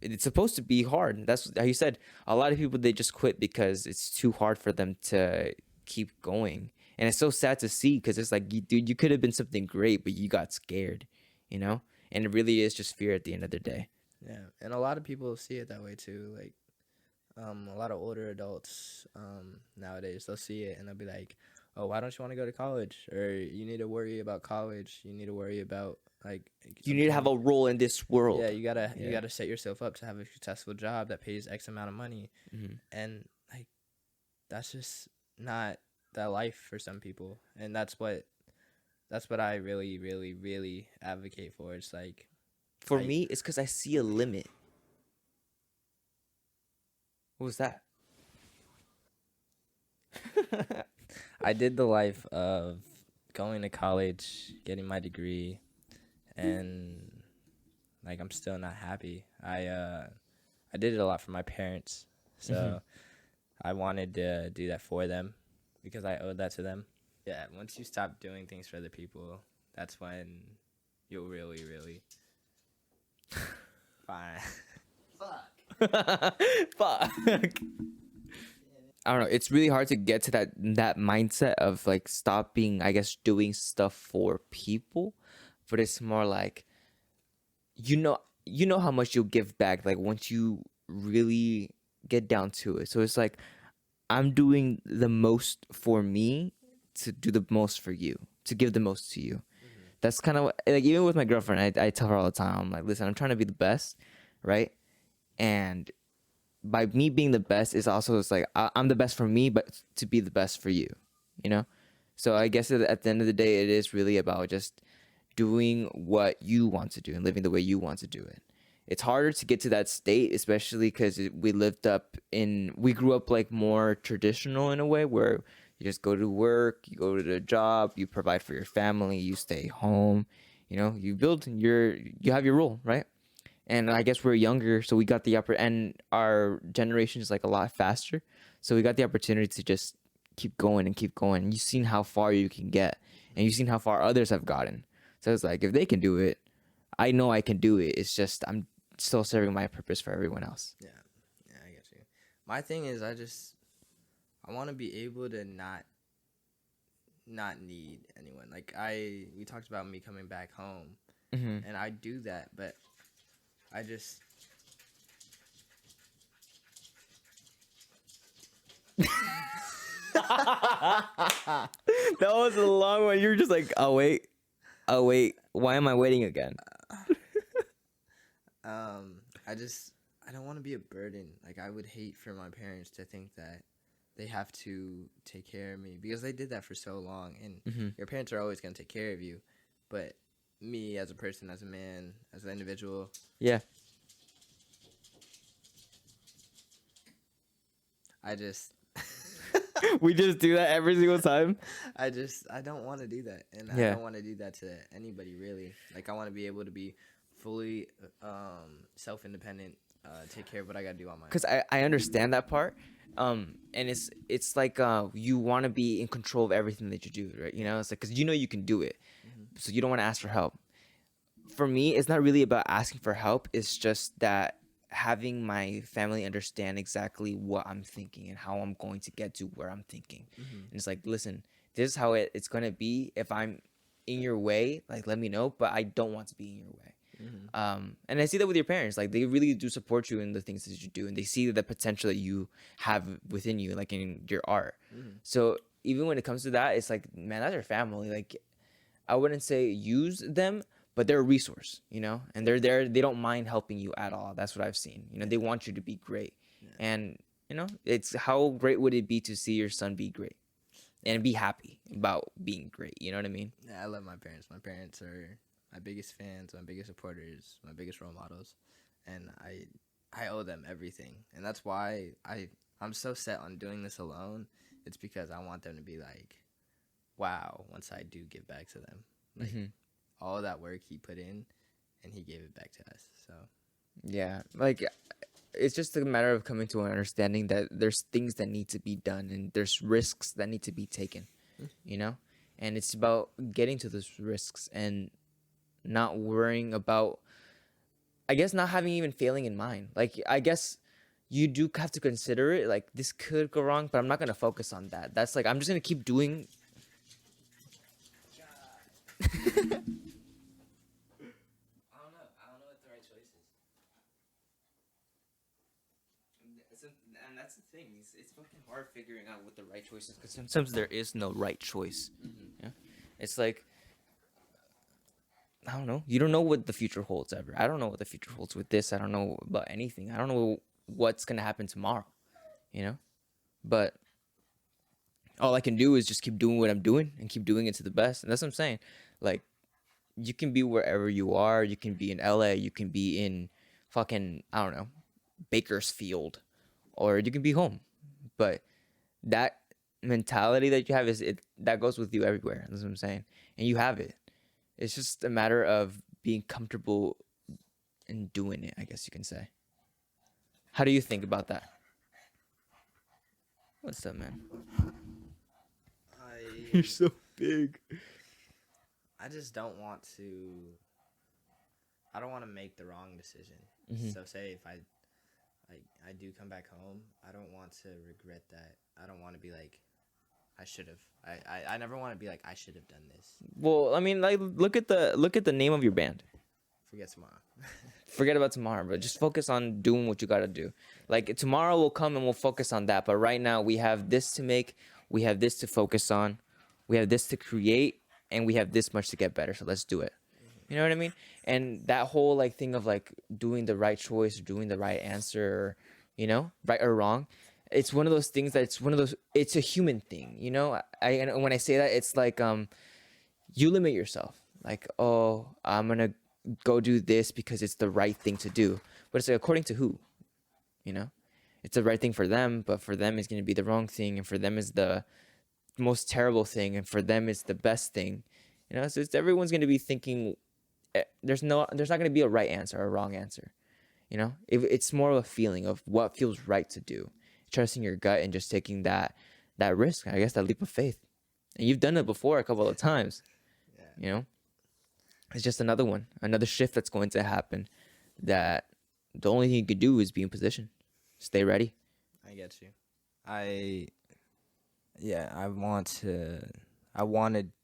It's supposed to be hard. That's how you said. A lot of people, they just quit because it's too hard for them to keep going. And it's so sad to see, because it's like, dude, you could have been something great, but you got scared, And it really is just fear at the end of the day. Yeah, and a lot of people see it that way too. Like, a lot of older adults nowadays, they'll see it and they'll be like, "Oh, why don't you want to go to college? Or you need to worry about college. You need to worry about like you need to have a role in this world." Yeah, you gotta set yourself up to have a successful job that pays X amount of money, and like that's just not that life for some people, and that's what I really, really, really advocate for. It's like for me, it's because I see a limit. What was that? I did the life of going to college, getting my degree, and like I'm still not happy. I did it a lot for my parents, so I wanted to do that for them because I owed that to them. Yeah, once you stop doing things for other people, that's when you'll really, really fine. Fuck. I don't know. It's really hard to get to that mindset of like stop being, I guess, doing stuff for people, but it's more like you know how much you'll give back like once you really get down to it. So it's like I'm doing the most for me to do the most for you, to give the most to you. That's kind of like even with my girlfriend, I tell her all the time, I'm like, listen, I'm trying to be the best, right? And by me being the best is also it's like I'm the best for me, but to be the best for you, you know. So I guess at the end of the day, it is really about just doing what you want to do and living the way you want to do it. It's harder to get to that state, especially because we grew up like more traditional in a way where you just go to work, you go to the job, you provide for your family, you stay home, you know, you have your role, right? And I guess we're younger, so we got and our generation is like a lot faster. So we got the opportunity to just keep going and keep going. And you've seen how far you can get, and you've seen how far others have gotten. So it's like, if they can do it, I know I can do it. It's just I'm still serving my purpose for everyone else. Yeah, I get you. My thing is, I want to be able to not need anyone. Like we talked about me coming back home, and I do that, but I just. That was a long one. You were just like, oh wait, why am I waiting again? I don't want to be a burden. Like I would hate for my parents to think that they have to take care of me because they did that for so long, and your parents are always going to take care of you, but me as a person, as a man, as an individual, Yeah. I just We just do that every single time. I don't want to do that, and Yeah. I don't want to do that to anybody really. Like I want to be able to be fully self-independent, take care of what I got to do on my own. Because I understand that part. And it's like you want to be in control of everything that you do, right? You know, it's like because you know you can do it, so you don't want to ask for help. For me, it's not really about asking for help. It's just that having my family understand exactly what I'm thinking and how I'm going to get to where I'm thinking. And it's like, listen, this is how it's going to be. If I'm in your way, like, let me know, but I don't want to be in your way. And I see that with your parents, like they really do support you in the things that you do, and they see the potential that you have within you, like in your art. So even when it comes to that, it's like, man, that's your family. Like, I wouldn't say use them, but they're a resource, you know, and they're there. They don't mind helping you at all. That's what I've seen. You know, they want you to be great, and you know, it's how great would it be to see your son be great and be happy about being great. You know what I mean? Yeah, I love my parents. My parents are my biggest fans, my biggest supporters, my biggest role models, and I owe them everything. And that's why I'm so set on doing this alone. It's because I want them to be like, wow, once I do give back to them. Like all that work he put in and he gave it back to us. So yeah, like it's just a matter of coming to an understanding that there's things that need to be done and there's risks that need to be taken, you know? And it's about getting to those risks and not worrying about, I guess, not having even failing in mind. Like, I guess you do have to consider it. Like, this could go wrong, but I'm not going to focus on that. That's like, I'm just going to keep doing. I don't know. I don't know what the right choice is. And that's the thing. It's fucking hard figuring out what the right choice is because sometimes there is no right choice. Yeah? It's like, I don't know. You don't know what the future holds ever. I don't know what the future holds with this. I don't know about anything. I don't know what's going to happen tomorrow, you know? But all I can do is just keep doing what I'm doing and keep doing it to the best. And that's what I'm saying. Like, you can be wherever you are. You can be in LA. You can be in fucking, I don't know, Bakersfield. Or you can be home. But that mentality that you have that goes with you everywhere. That's what I'm saying. And you have it. It's just a matter of being comfortable in doing it, I guess you can say. How do you think about that? What's up, man? I so big. I just don't want to. I don't want to make the wrong decision. Mhm. So say if I do come back home, I don't want to regret that. I don't want to be like, I should have. I never want to be like, I should have done this. Well, I mean, like, look at the name of your band. Forget tomorrow. Forget about tomorrow, but just focus on doing what you gotta do. Like tomorrow will come and we'll focus on that. But right now we have this to make, we have this to focus on, we have this to create, and we have this much to get better. So let's do it. You know what I mean? And that whole like thing of like doing the right choice, or doing the right answer, or, you know, right or wrong. It's one of those things that it's a human thing, you know? And when I say that, it's like you limit yourself. Like, oh, I'm gonna go do this because it's the right thing to do. But it's like, according to who? You know? It's the right thing for them, but for them it's gonna be the wrong thing, and for them is the most terrible thing, and for them it's the best thing. You know, so everyone's gonna be thinking there's not gonna be a right answer or a wrong answer. You know? It's more of a feeling of what feels right to do. Trusting your gut and just taking that risk, I guess, that leap of faith. And you've done it before a couple of times. Yeah. You know? It's just another shift that's going to happen, that the only thing you could do is be in position. Stay ready. I get you. I want to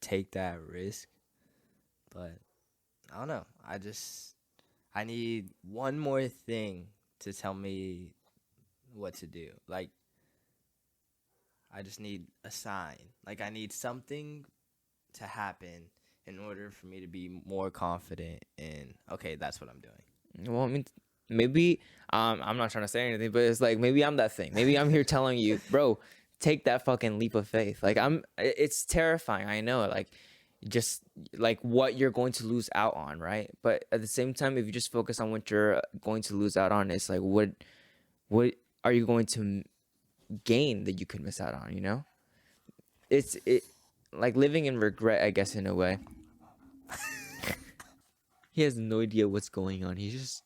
take that risk, but I don't know. I need one more thing to tell me what to do. Like, I just need a sign. Like, I need something to happen in order for me to be more confident in, okay, that's what I'm doing. Well, I mean, maybe I'm not trying to say anything, but it's like maybe I'm that thing. Maybe I'm here telling you, bro, take that fucking leap of faith. Like it's terrifying. I know, like just like what you're going to lose out on, right? But at the same time, if you just focus on what you're going to lose out on, it's like what are you going to gain that you could miss out on? You know, it like living in regret, I guess, in a way. He has no idea what's going on. That's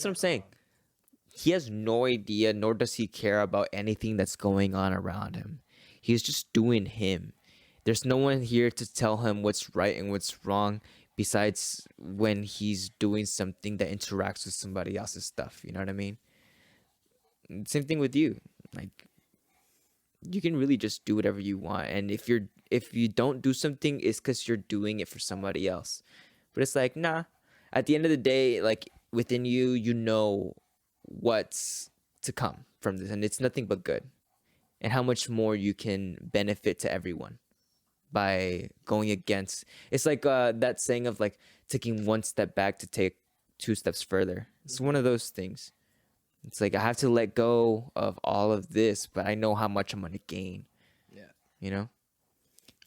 what I'm saying. He has no idea, nor does he care about anything that's going on around him. He's just doing him. There's no one here to tell him what's right and what's wrong, besides when he's doing something that interacts with somebody else's stuff. You know what I mean? Same thing with you. Like, you can really just do whatever you want. And if you don't do something, it's because you're doing it for somebody else. But it's like, nah. At the end of the day, like within you, you know what's to come from this, and it's nothing but good. And how much more you can benefit to everyone by going against. It's like that saying of like taking one step back to take two steps further. It's one of those things. It's like I have to let go of all of this, but I know how much I'm gonna gain. Yeah. You know?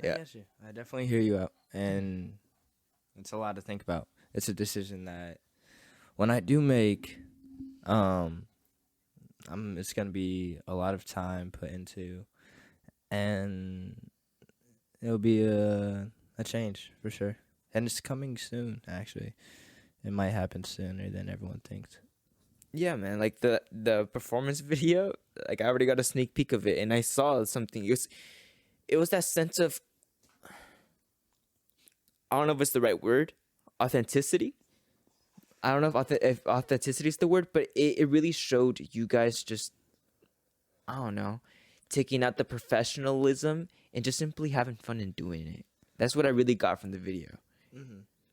I get you. I definitely hear you out, and it's a lot to think about. It's a decision that when I do make, it's gonna be a lot of time put into, and it'll be a change for sure. And it's coming soon. Actually, it might happen sooner than everyone thinks. Yeah, man. Like the performance video, like I already got a sneak peek of it, and I saw something. It was that sense of, I don't know if it's the right word, authenticity. I don't know if authenticity is the word, but it really showed you guys just, I don't know, taking out the professionalism and just simply having fun and doing it. That's what I really got from the video.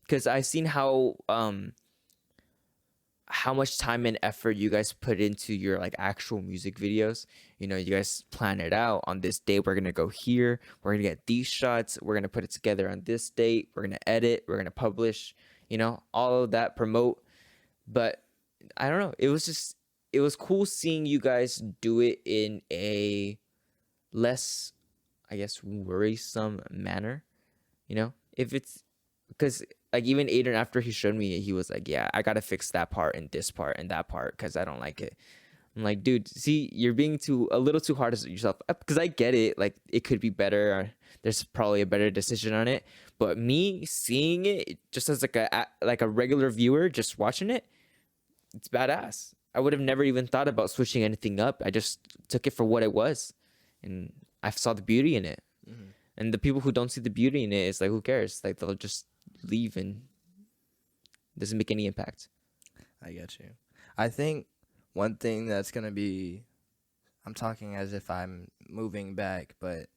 Because I seen how much time and effort you guys put into your like actual music videos. You know, you guys plan it out. On this day, we're gonna go here. We're gonna get these shots. We're gonna put it together on this date. We're gonna edit. We're gonna publish. You know, all of that, promote. But I don't know. It was cool seeing you guys do it in a less, I guess, worrisome manner. You know, if it's because like even Aiden, after he showed me it, he was like, yeah, I gotta fix that part and this part and that part because I don't like it. I'm like, dude, see, you're being a little too hard on yourself, because I get it. Like, it could be better. Or there's probably a better decision on it. But me seeing it just as like a regular viewer just watching it, it's badass. I would have never even thought about switching anything up. I just took it for what it was, and I saw the beauty in it. And the people who don't see the beauty in it, it's like, who cares? Like, they'll just leave and it doesn't make any impact. I get you. I think one thing that's going to be, I'm talking as if I'm moving back, but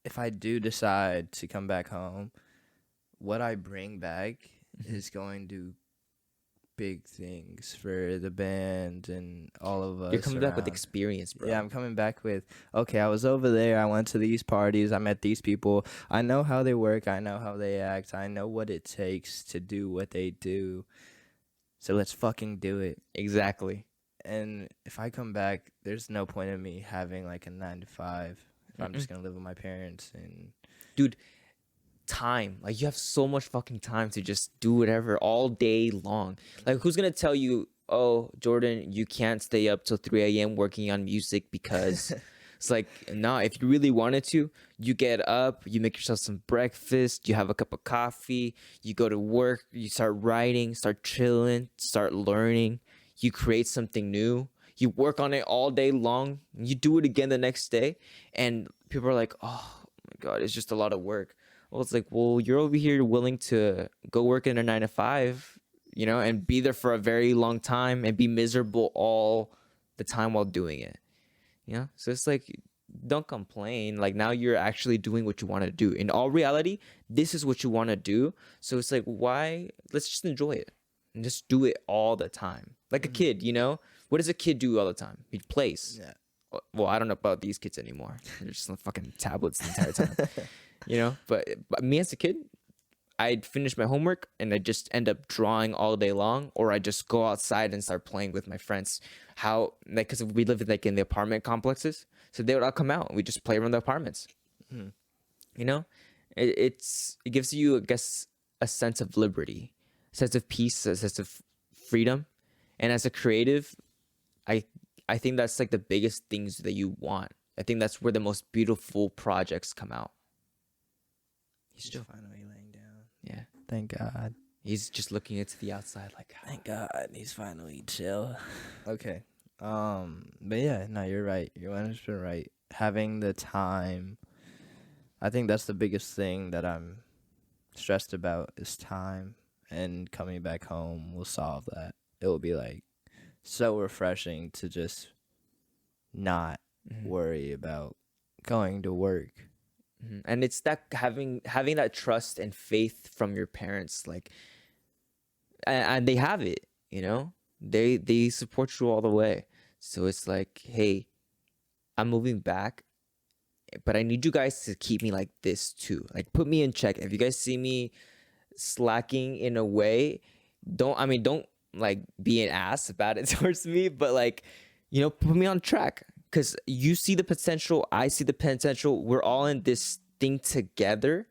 if I do decide to come back home, what I bring back is going to big things for the band and all of us. You're coming back with around. experience, bro. Yeah, I'm coming back with, okay, I was over there, I went to these parties, I met these people, I know how they work, I know how they act, I know what it takes to do what they do, so let's fucking do it. Exactly. And if I come back, there's no point in me having like a 9 to 5 if I'm just gonna live with my parents. And Dude, time. Like, you have so much fucking time to just do whatever all day long. Like, who's gonna tell you, oh, Jordan, you can't stay up till 3 a.m. working on music? Because it's like, nah, if you really wanted to, you get up, you make yourself some breakfast, you have a cup of coffee, you go to work, you start writing, start chilling, start learning, you create something new, you work on it all day long, you do it again the next day, and people are like, oh my God, it's just a lot of work. Well, it's like, well, you're over here willing to go work in a 9 to 5, you know, and be there for a very long time and be miserable all the time while doing it. You know? So it's like, don't complain. Like, now you're actually doing what you want to do. In all reality, this is what you want to do. So it's like, why? Let's just enjoy it and just do it all the time. Like a kid, you know? What does a kid do all the time? He plays. yeah, Well, I don't know about these kids anymore. They're just on fucking tablets the entire time. You know, but me as a kid, I'd finish my homework and I'd just end up drawing all day long, or I'd just go outside and start playing with my friends. How, like, because we live like in the apartment complexes, so they would all come out and we just play around the apartments. You know, it gives you, I guess, a sense of liberty, a sense of peace, a sense of freedom, and as a creative, I think that's like the biggest things that you want. I think that's where the most beautiful projects come out. he's still finally laying down. Yeah. Thank God. He's just looking into the outside like, Thank God he's finally chill. Okay. But yeah, no, you're right. You're 100% right. Having the time, I think that's the biggest thing that I'm stressed about is time, and coming back home will solve that. It will be like so refreshing to just not worry about going to work. and it's that having that trust and faith from your parents, like, and they have it, you know, they support you all the way. So it's like, hey, I'm moving back, but I need you guys to keep me like this too. Like, put me in check. If you guys see me slacking in a way, don't like be an ass about it towards me, but like, you know, put me on track, because you see the potential, I see the potential. We're all in this thing together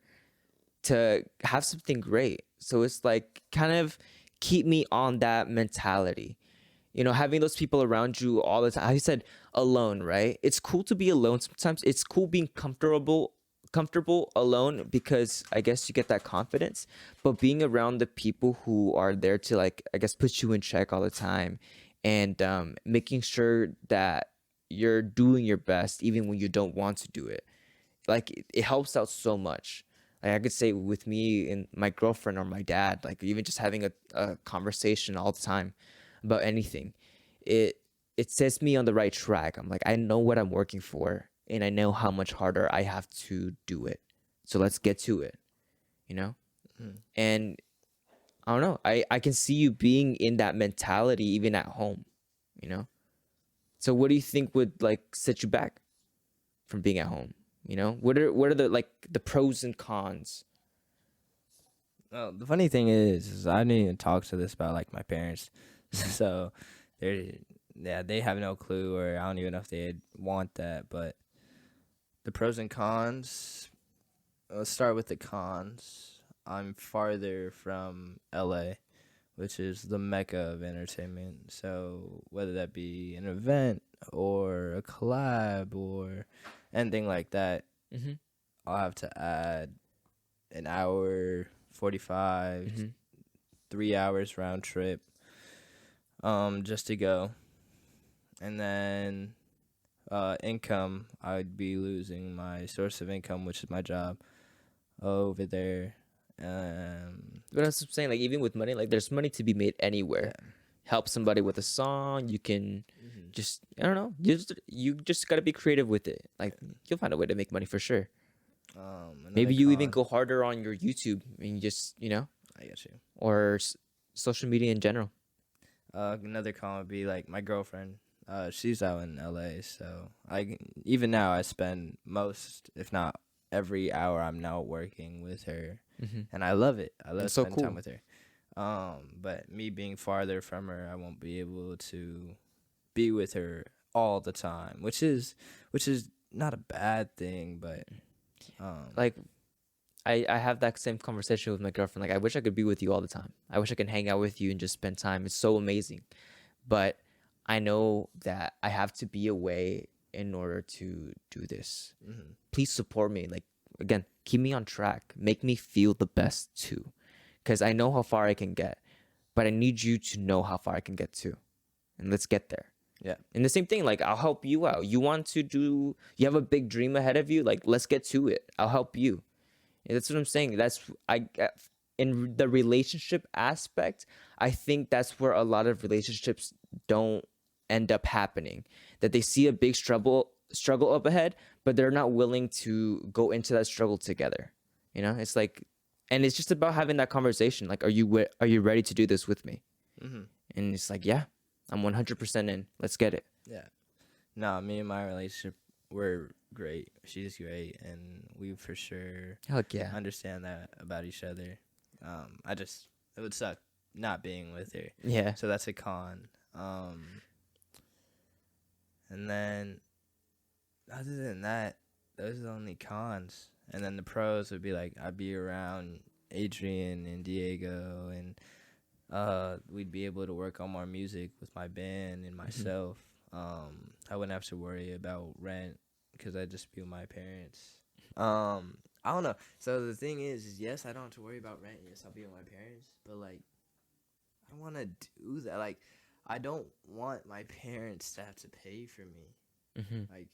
to have something great. So it's like, kind of keep me on that mentality. You know, having those people around you all the time. I said alone, right? It's cool to be alone sometimes. It's cool being comfortable alone, because I guess you get that confidence. But being around the people who are there to, like, I guess, put you in check all the time, and making sure that you're doing your best even when you don't want to do it, like, it helps out so much. Like, I could say with me and my girlfriend or my dad, like, even just having a conversation all the time about anything, it sets me on the right track. I'm like, I know what I'm working for, and I know how much harder I have to do it. So let's get to it, you know? And I don't know, I can see you being in that mentality even at home, you know? So what do you think would, like, set you back from being at home? You know, what are the, like, the pros and cons? Well, the funny thing is I didn't even talk to this about like my parents, so they have no clue, or I don't even know if they'd want that. But the pros and cons. Let's start with the cons. I'm farther from LA, which is the mecca of entertainment. So whether that be an event or a collab or anything like that, I'll have to add an hour 45, 3 hours round trip. just to go. And then income, I'd be losing my source of income, which is my job over there. But that's what I'm saying. Like even with money, like there's money to be made anywhere. Yeah. Help somebody with a song, you can Mhm. just I don't know. You just gotta be creative with it. Like you'll find a way to make money for sure. Maybe Another you even con- go harder on your YouTube and you just I get you. or social media in general. Another con would be like my girlfriend. She's out in LA, so even now I spend most, if not every hour I'm now working with her, and I love it. I love That's so spending time cool. with her. But me being farther from her, I won't be able to be with her all the time, which is not a bad thing, but Like I have that same conversation with my girlfriend. Like I wish I could be with you all the time. I wish I could hang out with you and just spend time. It's so amazing. But I know that I have to be away in order to do this. Please support me. Like again, keep me on track. Make me feel the best too. Cuz I know how far I can get, but I need you to know how far I can get too. And let's get there. yeah, And the same thing, like I'll help you out. You have a big dream ahead of you, like let's get to it. I'll help you. And that's what I'm saying. In the relationship aspect, I think that's where a lot of relationships don't end up happening. That they see a big struggle up ahead, but they're not willing to go into that struggle together. It's like, and it's just about having that conversation. Like, are you ready to do this with me? And it's like, yeah, I'm 100% in. Let's get it. yeah. No, me and my relationship, we're great. She's great, and we for sure Heck yeah. understand that about each other. It would suck not being with her. Yeah. So that's a con. And then other than that, those are the only cons. And then the pros would be like I'd be around Adrian and Diego, and we'd be able to work on more music with my band and myself. I wouldn't have to worry about rent because I'd just be with my parents. I don't know. So the thing is yes, I don't have to worry about rent. Yes, I'll be with my parents, but like, I don't want to do that. Like, I don't want my parents to have to pay for me. Like,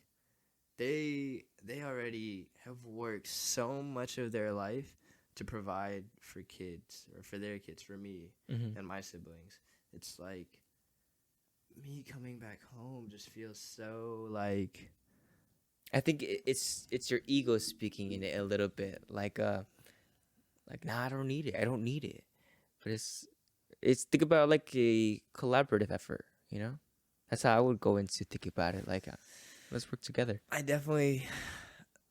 they already have worked so much of their life to provide for kids or for their kids, for me and my siblings. It's like me coming back home just feels so like. I think it's your ego speaking in it a little bit, like nah, I don't need it. I don't need it. But it's think about like a collaborative effort. That's how I would go into thinking about it. Like, let's work together. I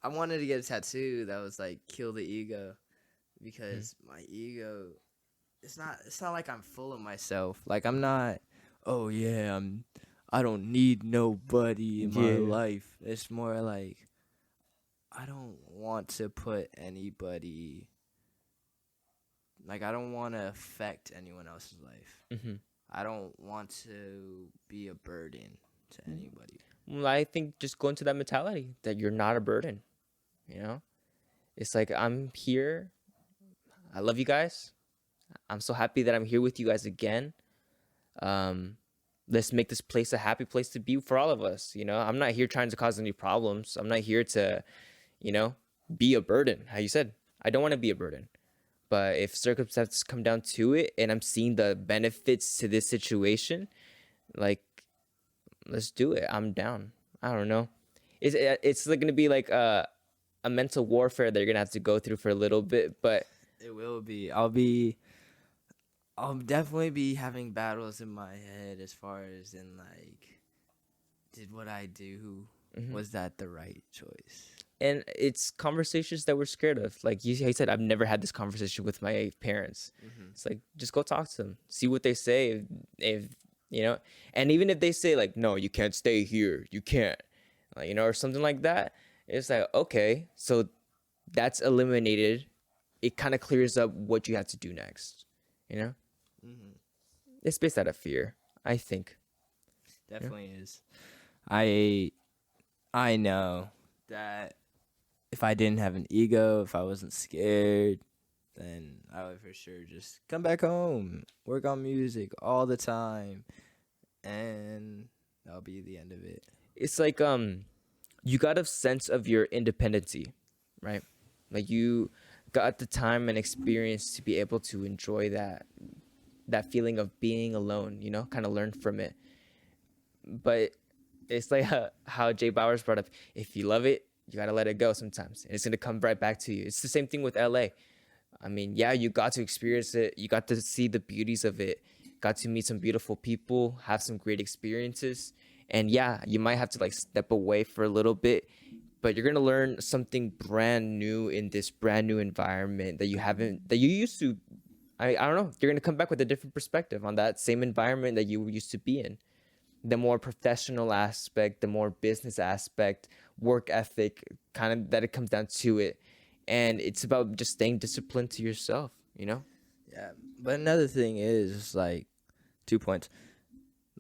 wanted to get a tattoo that was like kill the ego, because my ego, it's not like I'm full of myself. Like, I'm not, oh yeah, I don't need nobody in my life. It's more like I don't want to put anybody, like, I don't want to affect anyone else's life. I don't want to be a burden to anybody. Well, I think just go into that mentality that you're not a burden. It's like, I'm here. I love you guys. I'm so happy that I'm here with you guys again. Let's make this place a happy place to be for all of us. I'm not here trying to cause any problems. I'm not here to, be a burden. How you said, I don't want to be a burden. But if circumstances come down to it and I'm seeing the benefits to this situation, like, let's do it. I'm down. I don't know. It's like going to be like a mental warfare that you're going to have to go through for a little bit, but It will be. I'll definitely be having battles in my head as far as in like, did what I do, was that the right choice? and it's conversations that we're scared of. Like you said, I've never had this conversation with my parents. It's like, just go talk to them, see what they say. If and even if they say like, no, you can't stay here, you can't, or something like that, it's like, okay, so that's eliminated. It kind of clears up what you have to do next. It's based out of fear, I think. Definitely is. I know that if I didn't have an ego, if I wasn't scared, then I would for sure just come back home, work on music all the time, and that'll be the end of it. It's like you got a sense of your independency, right? Like you got the time and experience to be able to enjoy that feeling of being alone, you know, kind of learn from it. But it's like how Jay Bowers brought up, if you love it, you got to let it go sometimes. And it's going to come right back to you. It's the same thing with LA. I mean, yeah, you got to experience it. You got to see the beauties of it. Got to meet some beautiful people, have some great experiences. And yeah, you might have to like step away for a little bit, but you're going to learn something brand new in this brand new environment that you used to. I don't know. You're going to come back with a different perspective on that same environment that you used to be in. The more professional aspect, the more business aspect, work ethic, kind of that it comes down to it. And it's about just staying disciplined to yourself, you know? Yeah, but another thing is like 2 points.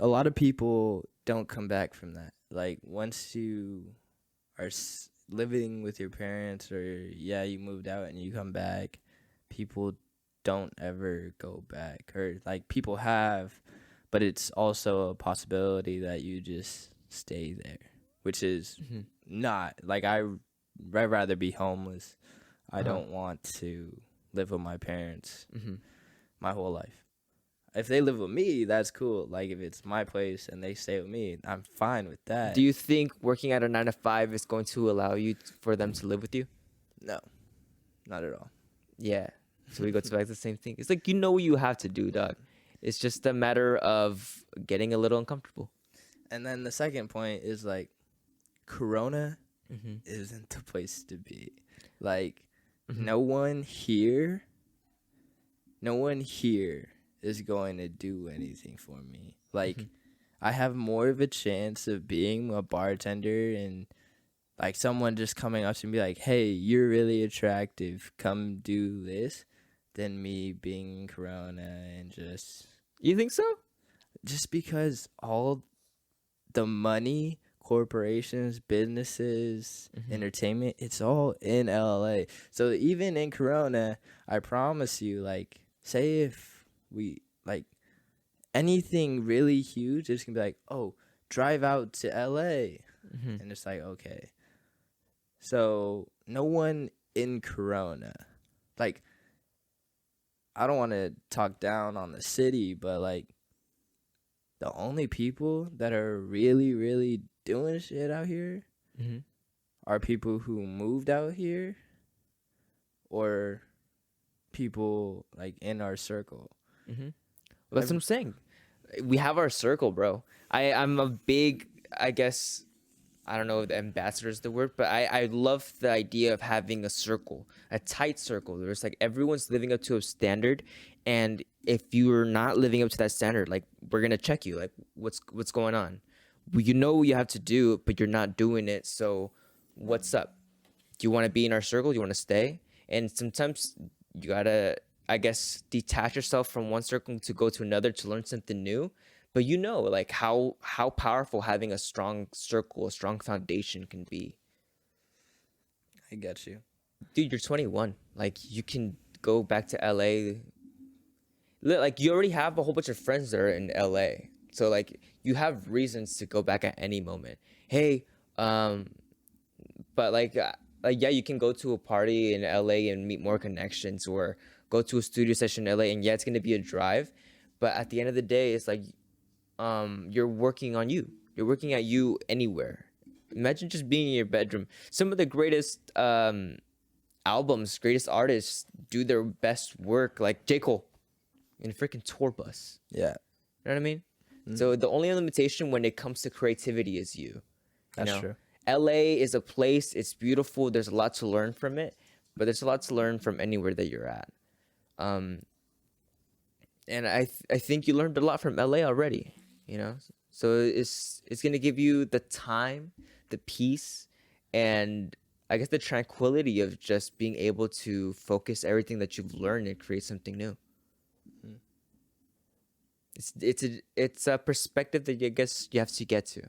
A lot of people don't come back from that. Like once you are living with your parents, or you moved out and you come back, people don't ever go back. Or like people have, but it's also a possibility that you just stay there, which is not like I'd rather be homeless. I don't want to live with my parents my whole life. If they live with me, that's cool. Like if it's my place and they stay with me, I'm fine with that. Do you think working at a 9 to 5 is going to allow you for them to live with you? No, not at all. Yeah. So we go to back to the same thing. It's like, you know what you have to do, dog. It's just a matter of getting a little uncomfortable. And then the second point is like, Corona isn't the place to be. Like, no one here is going to do anything for me. Like, I have more of a chance of being a bartender and like someone just coming up to me like, hey, you're really attractive, come do this, than me being in Corona and just... You think so? Just because all the money, corporations, businesses, entertainment, it's all in LA. So even in Corona, I promise you, like, say if we, like, anything really huge, it's going to be like, oh, drive out to LA. And it's like, okay. So no one in Corona, like, I don't want to talk down on the city, but, like, the only people that are really, really doing shit out here are people who moved out here or people, like, in our circle. That's what I'm saying. We have our circle, bro. I'm a big, I guess, I don't know if the ambassador is the word, but I love the idea of having a circle, a tight circle. There's like everyone's living up to a standard, and if you're not living up to that standard, like we're gonna check you, like what's going on. Well, you know what you have to do, but you're not doing it. So what's up? Do you want to be in our circle? Do you want to stay? And sometimes you gotta, I guess, detach yourself from one circle to go to another to learn something new. But you know, like how powerful having a strong circle, a strong foundation can be. I get you. Dude, you're 21. Like you can go back to LA. Like you already have a whole bunch of friends there in LA. So like you have reasons to go back at any moment. Hey, but like yeah, you can go to a party in LA and meet more connections, or go to a studio session in LA, and yeah, it's gonna be a drive. But at the end of the day, it's like you're working on you. You're working at you anywhere. Imagine just being in your bedroom. Some of the greatest albums, greatest artists do their best work, like J. Cole, in a freaking tour bus. Yeah. You know what I mean? So the only limitation when it comes to creativity is you. That's true. LA is a place. It's beautiful. There's a lot to learn from it, but there's a lot to learn from anywhere that you're at. And I think you learned a lot from LA already. You know, so it's gonna give you the time, the peace, and I guess the tranquility of just being able to focus everything that you've learned and create something new. It's a perspective that I guess you have to get to,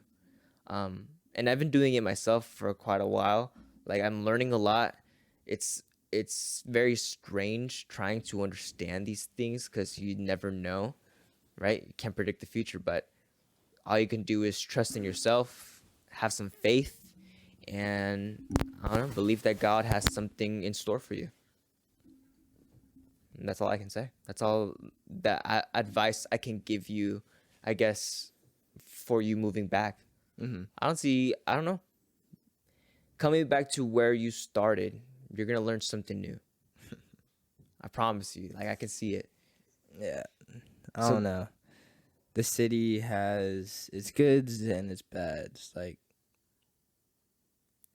and I've been doing it myself for quite a while. Like I'm learning a lot. It's very strange trying to understand these things because you never know. Right? You can't predict the future, but all you can do is trust in yourself, have some faith, and I don't know, believe that God has something in store for you. And that's all I can say. That's all that advice I can give you, I guess, for you moving back. I don't know. Coming back to where you started, you're going to learn something new. I promise you. Like, I can see it. Yeah. I don't know. The city has its goods and its bads. Like,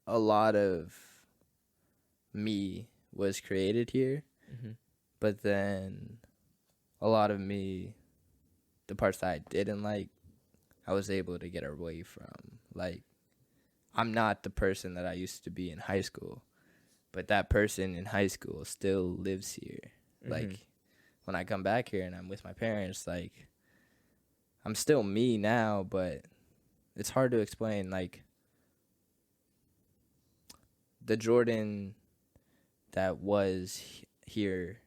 a lot of me was created here, but then a lot of me, the parts that I didn't like, I was able to get away from. Like, I'm not the person that I used to be in high school, but that person in high school still lives here. Like, when I come back here and I'm with my parents, like, I'm still me now, but it's hard to explain. Like, the Jordan that was here,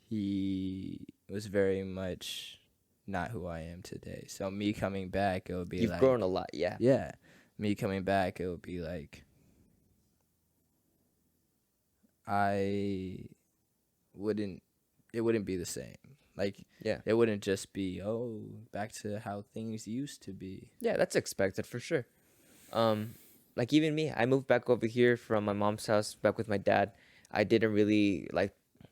he was very much not who I am today. So me coming back, it would be You've like, grown a lot, yeah. yeah. Me coming back, it would be like, it wouldn't be the same. Like, Yeah. it wouldn't just be, oh, back to how things used to be. Yeah, that's expected for sure. Like even me, I moved back over here from my mom's house back with my dad. I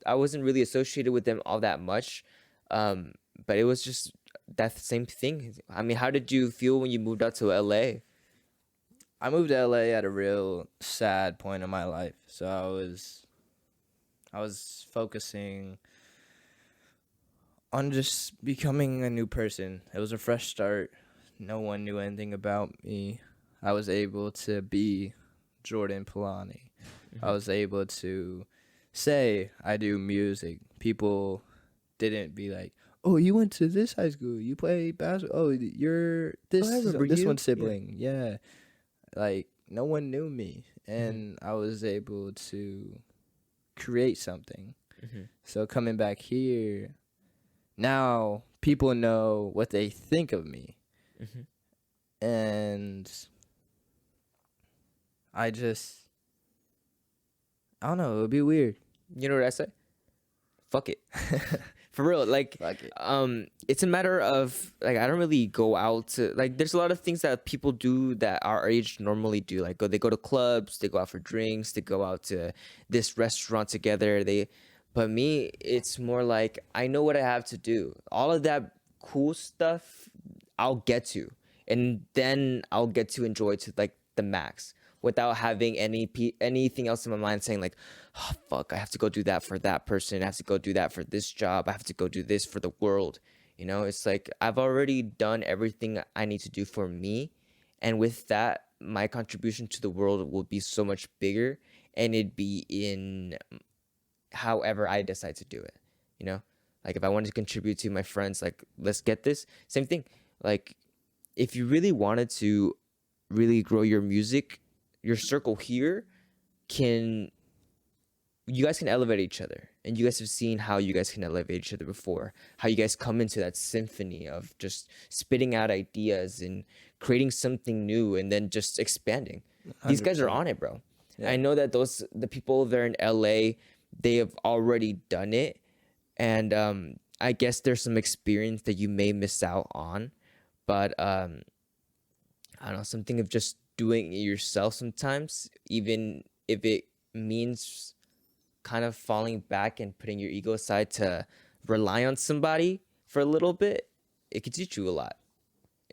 wasn't really associated with them all that much. But it was just that same thing. I mean, how did you feel when you moved out to LA? I moved to LA at a real sad point in my life. So I was focusing on just becoming a new person. It was a fresh start. No one knew anything about me. I was able to be Jordan Palani. I was able to say I do music. People didn't be like, oh, you went to this high school. You play basketball. Oh, you're this remember this you. one's sibling. Yeah. Like, no one knew me. And I was able to create something. So coming back here, now people know what they think of me. And I don't know, it would be weird. You know what I say? Fuck it. For real, like, Fuck it. it's a matter of, like, I don't really go out to, like, there's a lot of things that people do that our age normally do. Like, they go to clubs, they go out for drinks, they go out to this restaurant together. But me, it's more like, I know what I have to do. All of that cool stuff, I'll get to. And then I'll get to enjoy to, like, the max, without having anything else in my mind saying like, oh, fuck, I have to go do that for that person. I have to go do that for this job. I have to go do this for the world. You know, it's like I've already done everything I need to do for me. And with that, my contribution to the world will be so much bigger, and it'd be in however I decide to do it. You know, like if I wanted to contribute to my friends, like, let's get this, same thing. Like, if you really wanted to really grow your music, your circle here you guys can elevate each other. And you guys have seen how you guys can elevate each other before, how you guys come into that symphony of just spitting out ideas and creating something new and then just expanding. 100%. These guys are on it, bro. Yeah. I know that the people there in LA, they have already done it. And I guess there's some experience that you may miss out on. But I don't know, something of just doing it yourself sometimes, even if it means kind of falling back and putting your ego aside to rely on somebody for a little bit, it could teach you a lot.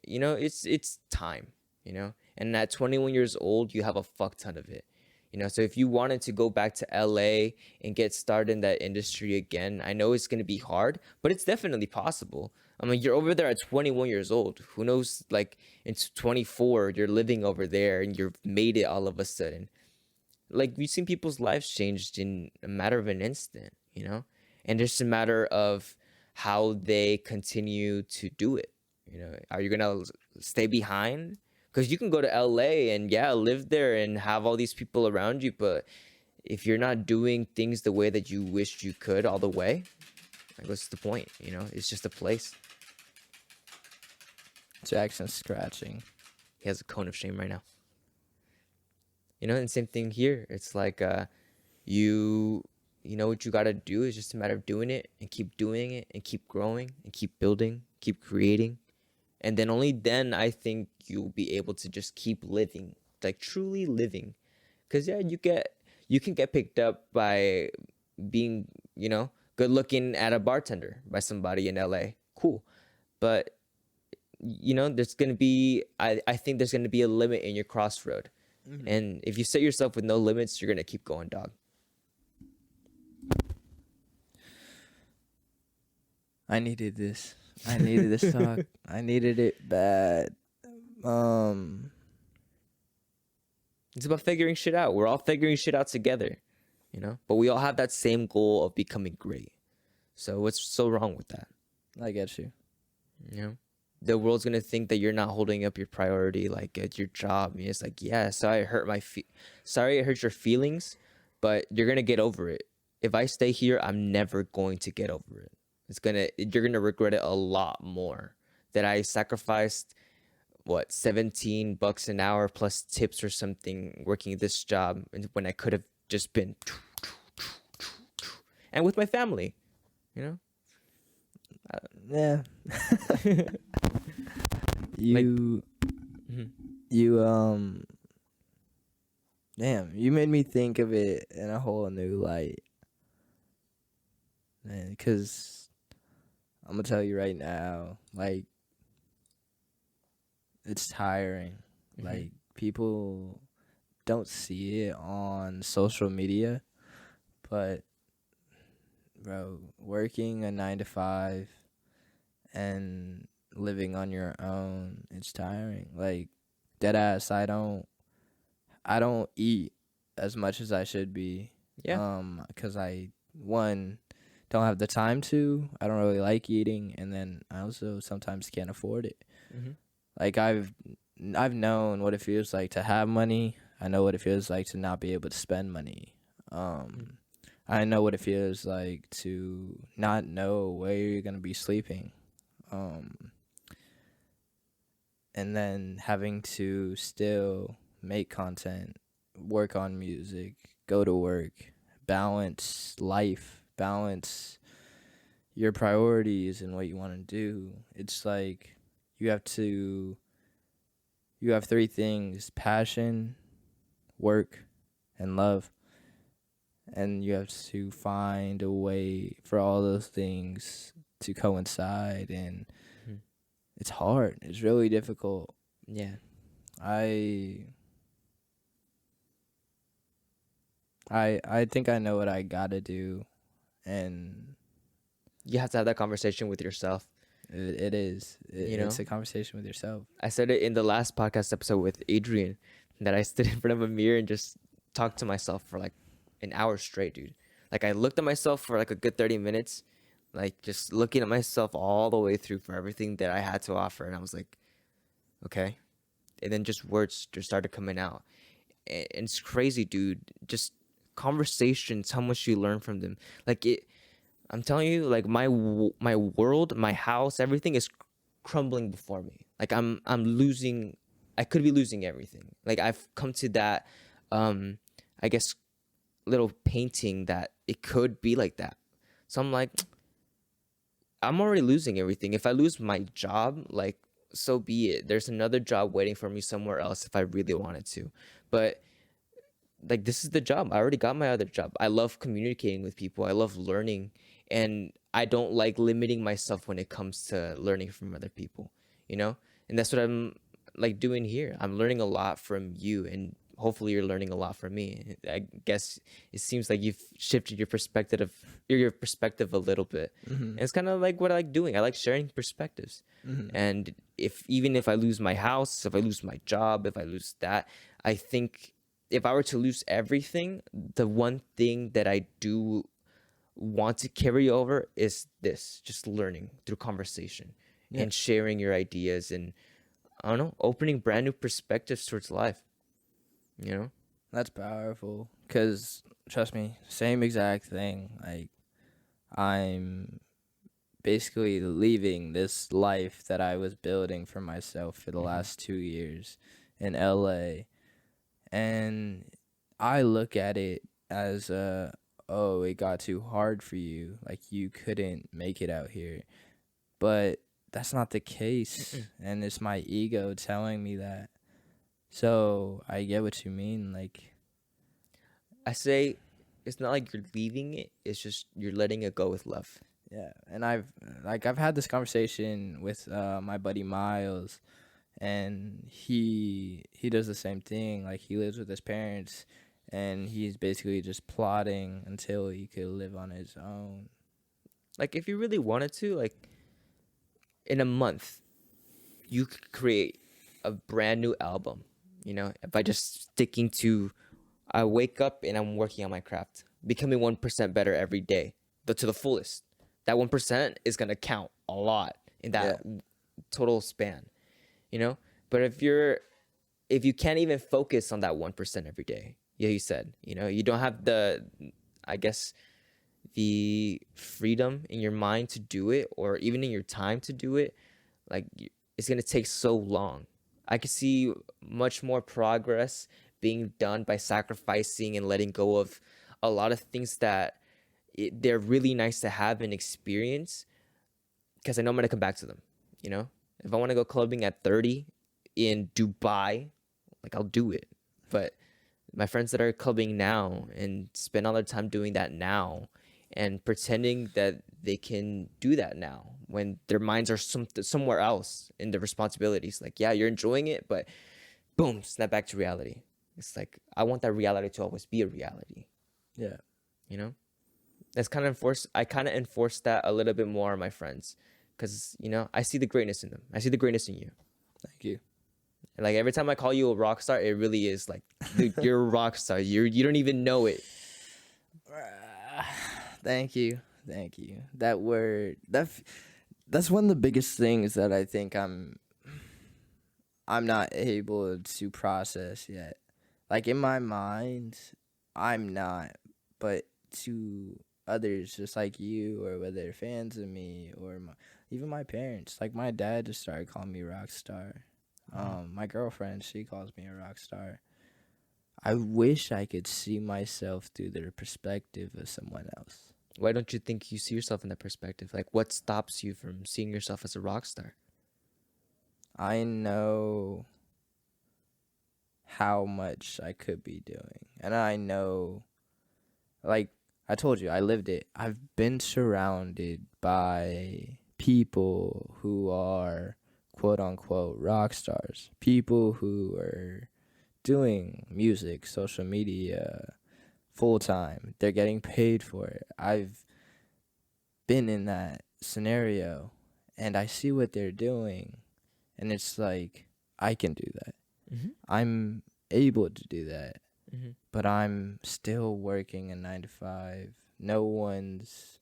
You know, it's time, you know, and at 21 years old, you have a fuck ton of it. You know, so if you wanted to go back to LA and get started in that industry again, I know it's going to be hard, but it's definitely possible. I mean, you're over there at 21 years old. Who knows, like, in 24, you're living over there and you've made it all of a sudden. Like, we've seen people's lives changed in a matter of an instant, you know? And it's a matter of how they continue to do it. You know, are you going to stay behind? Because you can go to LA and, yeah, live there and have all these people around you. But if you're not doing things the way that you wished you could all the way, like, what's the point? You know, it's just a place. Jackson's scratching. He has a cone of shame right now. You know, and same thing here. It's like you know what you gotta do. It's just a matter of doing it and keep doing it and keep growing and keep building, keep creating. And then only then I think you'll be able to just keep living, like truly living. Cause yeah, you can get picked up by being, you know, good looking at a bartender by somebody in LA. Cool. But you know, there's gonna be I think there's gonna be a limit in your crossroad. And if you set yourself with no limits, you're gonna keep going, dog. I needed this. I needed this talk. I needed it bad. It's about figuring shit out. We're all figuring shit out together, you know? But we all have that same goal of becoming great. So what's so wrong with that? I get you. You know? The world's gonna think that you're not holding up your priority, like at your job. And it's like, yeah, sorry it hurt your feelings, but you're gonna get over it. If I stay here, I'm never going to get over it. You're gonna regret it a lot more. That I sacrificed what, $17 an hour plus tips or something working this job, and when I could have just been and with my family, you know. Yeah. Mhm. Damn, you made me think of it in a whole new light. Man, because I'm gonna tell you right now, like, it's tiring. Like, people don't see it on social media, but bro, working a 9 to 5 and living on your own, it's tiring. Like, dead ass, I don't eat as much as I should be. Yeah. Because I, one, don't have the time to. I don't really like eating, and then I also sometimes can't afford it. Like, I've known what it feels like to have money. I know what it feels like to not be able to spend money. I know what it feels like to not know where you're gonna be sleeping. And then having to still make content, work on music, go to work, balance life, balance your priorities and what you want to do. It's like you have 3 things: passion, work, and love. And you have to find a way for all those things to coincide, and it's hard. It's really difficult. Yeah. I think I know what I gotta do, and You have to have that conversation with yourself. it is. You know? It's a conversation with yourself. I said it in the last podcast episode with Adrian that I stood in front of a mirror and just talked to myself for like an hour straight, dude. Like, I looked at myself for like a good 30 minutes, like just looking at myself all the way through for everything that I had to offer. And I was like, okay. And then just words just started coming out. And it's crazy, dude. Just conversations, how much you learn from them. Like, I'm telling you, like, my world, my house, everything is crumbling before me. Like, I'm losing. I could be losing everything. Like, I've come to that, I guess, little painting that it could be like that. So I'm like, I'm already losing everything. If I lose my job, like, so be it. There's another job waiting for me somewhere else if I really wanted to. But like, this is the job. I already got my other job. I love communicating with people. I love learning, and I don't like limiting myself when it comes to learning from other people, you know? And that's what I'm like doing here. I'm learning a lot from you, and hopefully you're learning a lot from me. I guess it seems like you've shifted your perspective a little bit. And it's kind of like what I like doing. I like sharing perspectives. And even if I lose my house, if I lose my job, if I lose that, I think if I were to lose everything, the one thing that I do want to carry over is this: just learning through conversation and sharing your ideas, and I don't know, opening brand new perspectives towards life. You know, That's powerful. Because, trust me, same exact thing. Like, I'm basically leaving this life that I was building for myself for the last 2 years in LA. And I look at it as oh, it got too hard for you. Like, you couldn't make it out here. But that's not the case. And it's my ego telling me that. So I get what you mean. Like, I say it's not like you're leaving it. It's just you're letting it go with love. yeah. And I've had this conversation with my buddy Miles, and he does the same thing. Like, he lives with his parents, and he's basically just plotting until he could live on his own. Like, if you really wanted to, like, in a month, you could create a brand new album, you know, by just sticking to, I wake up and I'm working on my craft, becoming 1% better every day, to the fullest. That 1% is going to count a lot in that total span, you know? But if you can't even focus on that 1% every day, you said, you know, you don't have the, I guess, the freedom in your mind to do it, or even in your time to do it, like, it's going to take so long. I could see much more progress being done by sacrificing and letting go of a lot of things that they're really nice to have and experience, because I know I'm going to come back to them, you know? If I want to go clubbing at 30 in Dubai, like, I'll do it. But my friends that are clubbing now and spend all their time doing that now and pretending that they can do that now when their minds are somewhere else in their responsibilities. Like, yeah, you're enjoying it, but boom, snap back to reality. It's like, I want that reality to always be a reality. Yeah. You know? That's kind of enforced. I kind of enforce that a little bit more on my friends, because, you know, I see the greatness in them. I see the greatness in you. Thank you. And, like, every time I call you a rock star, it really is like, dude, you're a rock star. You don't even know it. Thank you. That word, that's one of the biggest things that I think I'm not able to process yet. Like, in my mind, I'm not, but to others just like you, or whether they're fans of me, or even my parents, like, my dad just started calling me Rockstar. My girlfriend, she calls me a rock star. I wish I could see myself through the perspective of someone else. Why don't you think you see yourself in that perspective? Like, what stops you from seeing yourself as a rock star? I know how much I could be doing. And I know, like I told you, I lived it. I've been surrounded by people who are quote unquote rock stars, people who are doing music, social media, full time. They're getting paid for it. I've been in that scenario, and I see what they're doing, and it's like, I can do that. Mm-hmm. I'm able to do that, Mm-hmm. but I'm still working a 9 to 5. No one's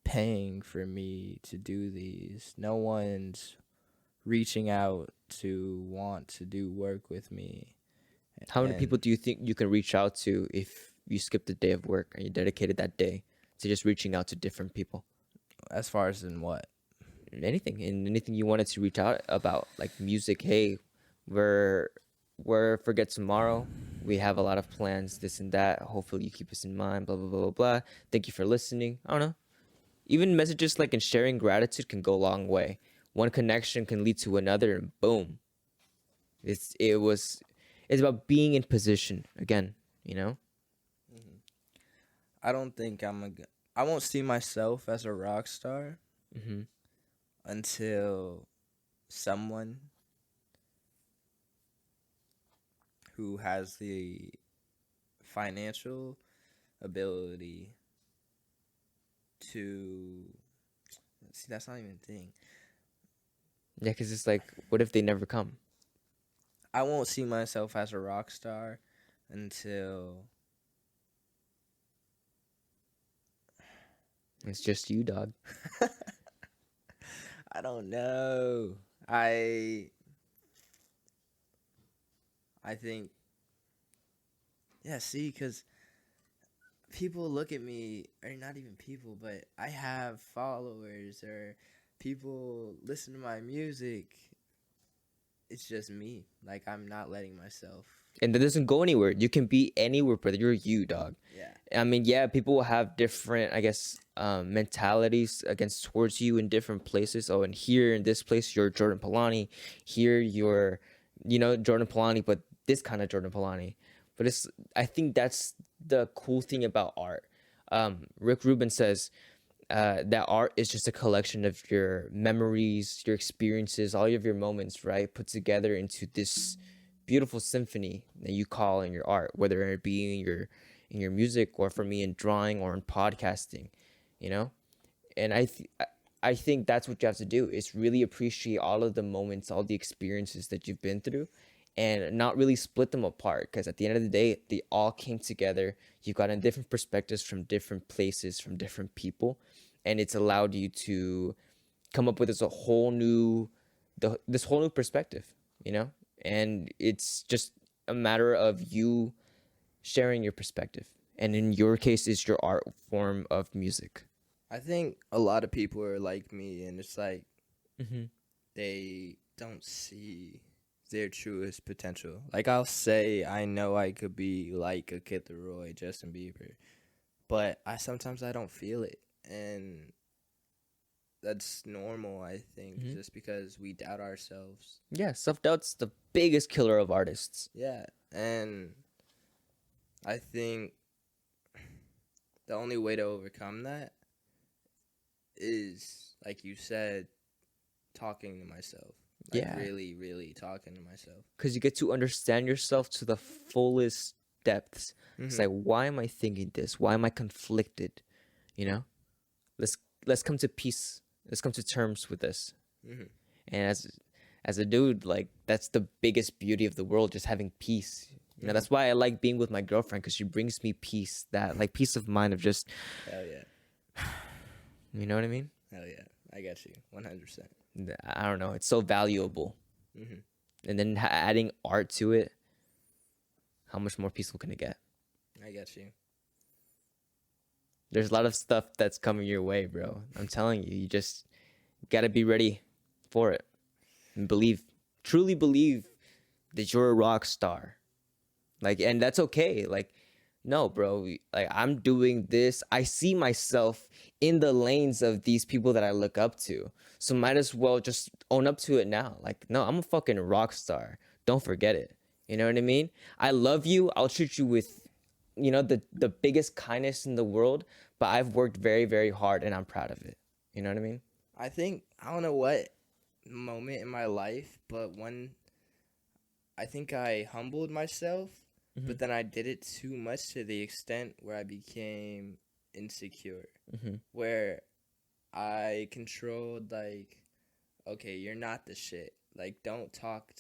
paying for me to do these. No one's reaching out to want to do work with me. How many And people do you think you can reach out to if you skipped a day of work and you dedicated that day to just reaching out to different people? as far as in what? Anything you wanted to reach out about, like music. Hey, we're forget tomorrow. We have a lot of plans, this and that. Hopefully you keep us in mind. Blah blah blah blah blah. Thank you for listening. I don't know. Even messages like and sharing gratitude can go a long way. One connection can lead to another, and boom. It's about being in position again. You know. I don't think I won't see myself as a rock star Mm-hmm. until someone who has the financial ability to see, that's not even a thing. Yeah, because it's like, what if they never come? I won't see myself as a rock star until It's just you, dog. I don't know. I think, yeah, see, because people look at me, or not even people, but I have followers or people listen to my music. It's just me. Like, I'm not letting myself. And that doesn't go anywhere. You can be anywhere, brother. You're you, dog. Yeah. I mean, yeah, people will have different, I guess, mentalities against towards you in different places. Oh, and here in this place, you're Jordan Palani. Here, you're, Jordan Palani, but this kind of Jordan Palani. But I think that's the cool thing about art. Rick Rubin says that art is just a collection of your memories, your experiences, all of your moments, right, put together into this beautiful symphony that you call in your art, whether it be in your music, or for me in drawing or in podcasting, and I think that's what you have to do, is really appreciate all of the moments, all the experiences that you've been through, and not really split them apart, because at the end of the day, they all came together. You've gotten different perspectives from different places, from different people, and it's allowed you to come up with this whole new perspective, and it's just a matter of you sharing your perspective, and in your case, it's your art form of music. I think a lot of people are like me, and it's like they don't see their truest potential. Like, I'll say I know I could be like a Kid Leroy, Justin Bieber, but sometimes I don't feel it, and that's normal, I think, just because we doubt ourselves. Yeah, self-doubt's the biggest killer of artists. Yeah, and I think the only way to overcome that is, like you said, talking to myself. Like, Yeah. really, really talking to myself. Because you get to understand yourself to the fullest depths. It's like, why am I thinking this? Why am I conflicted? Let's come to peace. Let's come to terms with this. And as a dude, like, that's the biggest beauty of the world, just having peace. That's why I like being with my girlfriend, because she brings me peace, that like peace of mind of just, Hell yeah. you know what I mean? Hell yeah. I got you. 100%. I don't know. It's so valuable. And then adding art to it, how much more peaceful can it get? I got you. There's a lot of stuff that's coming your way, bro. I'm telling you, you just gotta be ready for it, and truly believe that you're a rock star. Like, and that's okay. Like, no, bro, like, I'm doing this. I see myself in the lanes of these people that I look up to. So might as well just own up to it now. Like, no, I'm a fucking rock star. Don't forget it. You know what I mean? I love you. I'll treat you with, the biggest kindness in the world, but I've worked very, very hard, and I'm proud of it. You know what I mean? I think, I don't know what moment in my life, but I think I humbled myself, but then I did it too much to the extent where I became insecure, where I controlled, like, okay, you're not the shit. Like, don't talk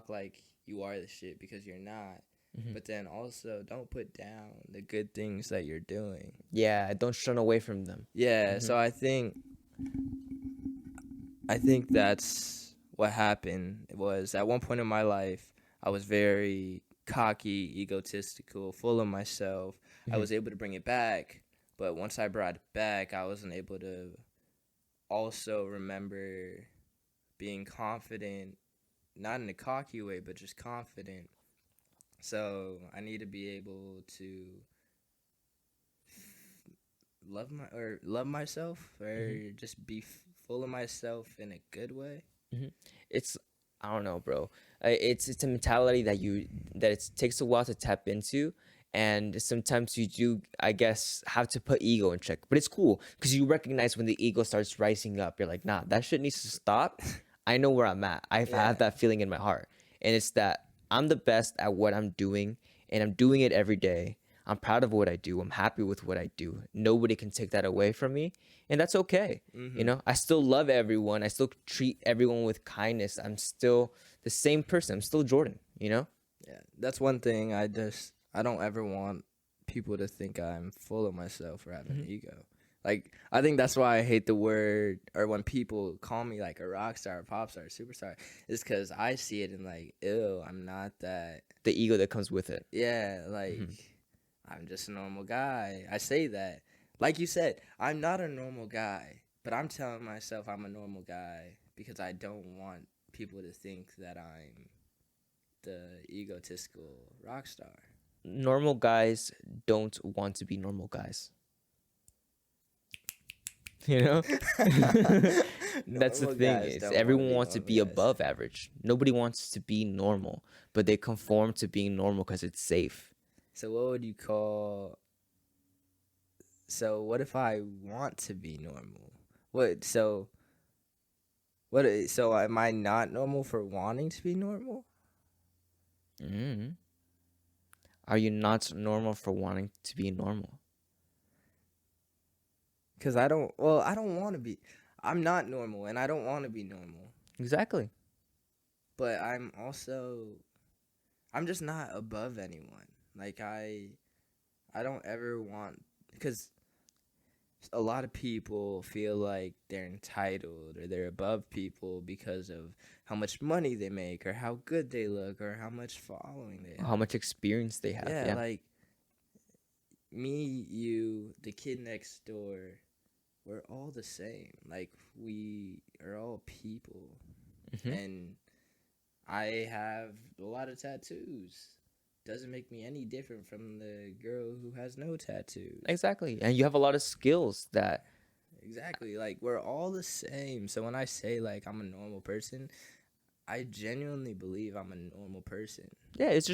like you are the shit, because you're not. But then also, don't put down the good things that you're doing. Yeah, don't shun away from them. Yeah, so I think that's what happened. It was, at one point in my life, I was very cocky, egotistical, full of myself. I was able to bring it back, but once I brought it back, I wasn't able to also remember being confident, not in a cocky way, but just confident. So I need to be able to love myself, or just be full of myself in a good way. It's, I don't know, bro. It's a mentality that it takes a while to tap into, and sometimes you do, I guess, have to put ego in check. But it's cool, because you recognize when the ego starts rising up. You're like, nah, that shit needs to stop. I know where I'm at. I have that feeling in my heart, and it's that I'm the best at what I'm doing, and I'm doing it every day. I'm proud of what I do. I'm happy with what I do. Nobody can take that away from me, and that's okay. I still love everyone. I still treat everyone with kindness. I'm still the same person. I'm still Jordan, Yeah, that's one thing. I don't ever want people to think I'm full of myself or have an ego. Like, I think that's why I hate the word, or when people call me like a rock star, a pop star, a superstar, is because I see it and like, ew, I'm not that. The ego that comes with it. Yeah, like, I'm just a normal guy. I say that. Like you said, I'm not a normal guy, but I'm telling myself I'm a normal guy because I don't want people to think that I'm the egotistical rock star. Normal guys don't want to be normal guys. You know? That's the Normal thing. guys Is don't everyone wanna be wants to normal be guys. above average. Nobody wants to be normal, but they conform to being normal because it's safe. So what would you call? So what if I want to be normal? What? So what? So am I not normal for wanting to be normal? Mm. Are you not normal for wanting to be normal? Because I don't. Well, I don't want to be. I'm not normal, and I don't want to be normal. Exactly. But I'm also. I'm just not above anyone. Like I don't ever want, because a lot of people feel like they're entitled or they're above people because of how much money they make or how good they look or how much following they have. How much experience they have. Yeah, Yeah. like me, you, the kid next door, we're all the same. Like we are all people. Mhm. And I have a lot of tattoos. Doesn't make me any different from the girl who has no tattoos. Exactly. And you have a lot of skills that Exactly. Like we're all the same. So when I say like I'm a normal person, I genuinely believe I'm a normal person. yeah, it's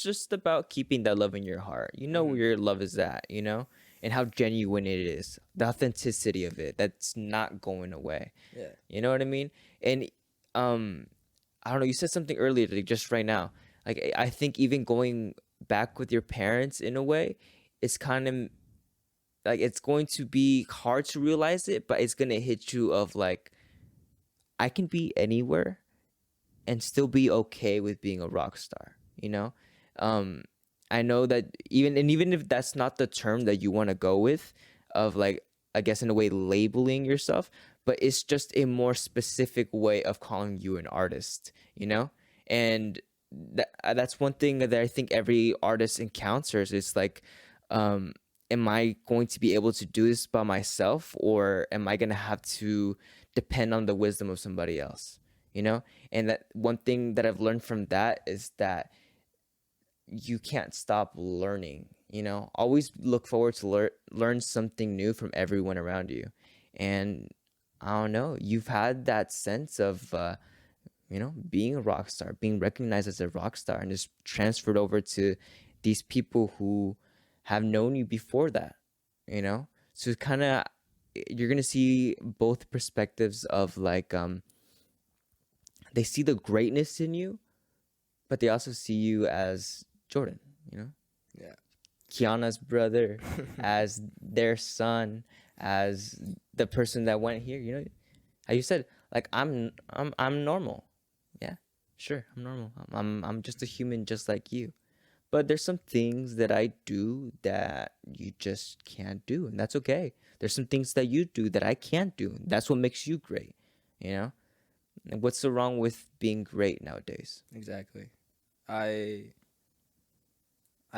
just about keeping that love in your heart. You know where your love is at, you know? And how genuine it is. The authenticity of it. That's not going away. Yeah. You know what I mean? And I don't know, you said something earlier, like just right now. Like I think even going back with your parents in a way, it's kind of like it's going to be hard to realize it, but it's gonna hit you of like I can be anywhere and still be okay with being a rock star, you know? I know that even if that's not the term that you want to go with, of like I guess in a way labeling yourself, but it's just a more specific way of calling you an artist, you know? And that's one thing that I think every artist encounters is like, am I going to be able to do this by myself, or am I going to have to depend on the wisdom of somebody else, you know? And that one thing that I've learned from that is that you can't stop learning, you know? Always look forward to learn something new from everyone around you. And I don't know, you've had that sense of, you know, being a rock star, being recognized as a rock star, and just transferred over to these people who have known you before that, you know? So kind of, you're going to see both perspectives of like, they see the greatness in you, but they also see you as Jordan, you know? Yeah. Kiana's brother, as their son, as the person that went here, you know? How you said, like, I'm normal. Yeah, sure, I'm normal. I'm just a human just like you. But there's some things that I do that you just can't do, and that's okay. There's some things that you do that I can't do. That's what makes you great, you know? And what's so wrong with being great nowadays? Exactly. I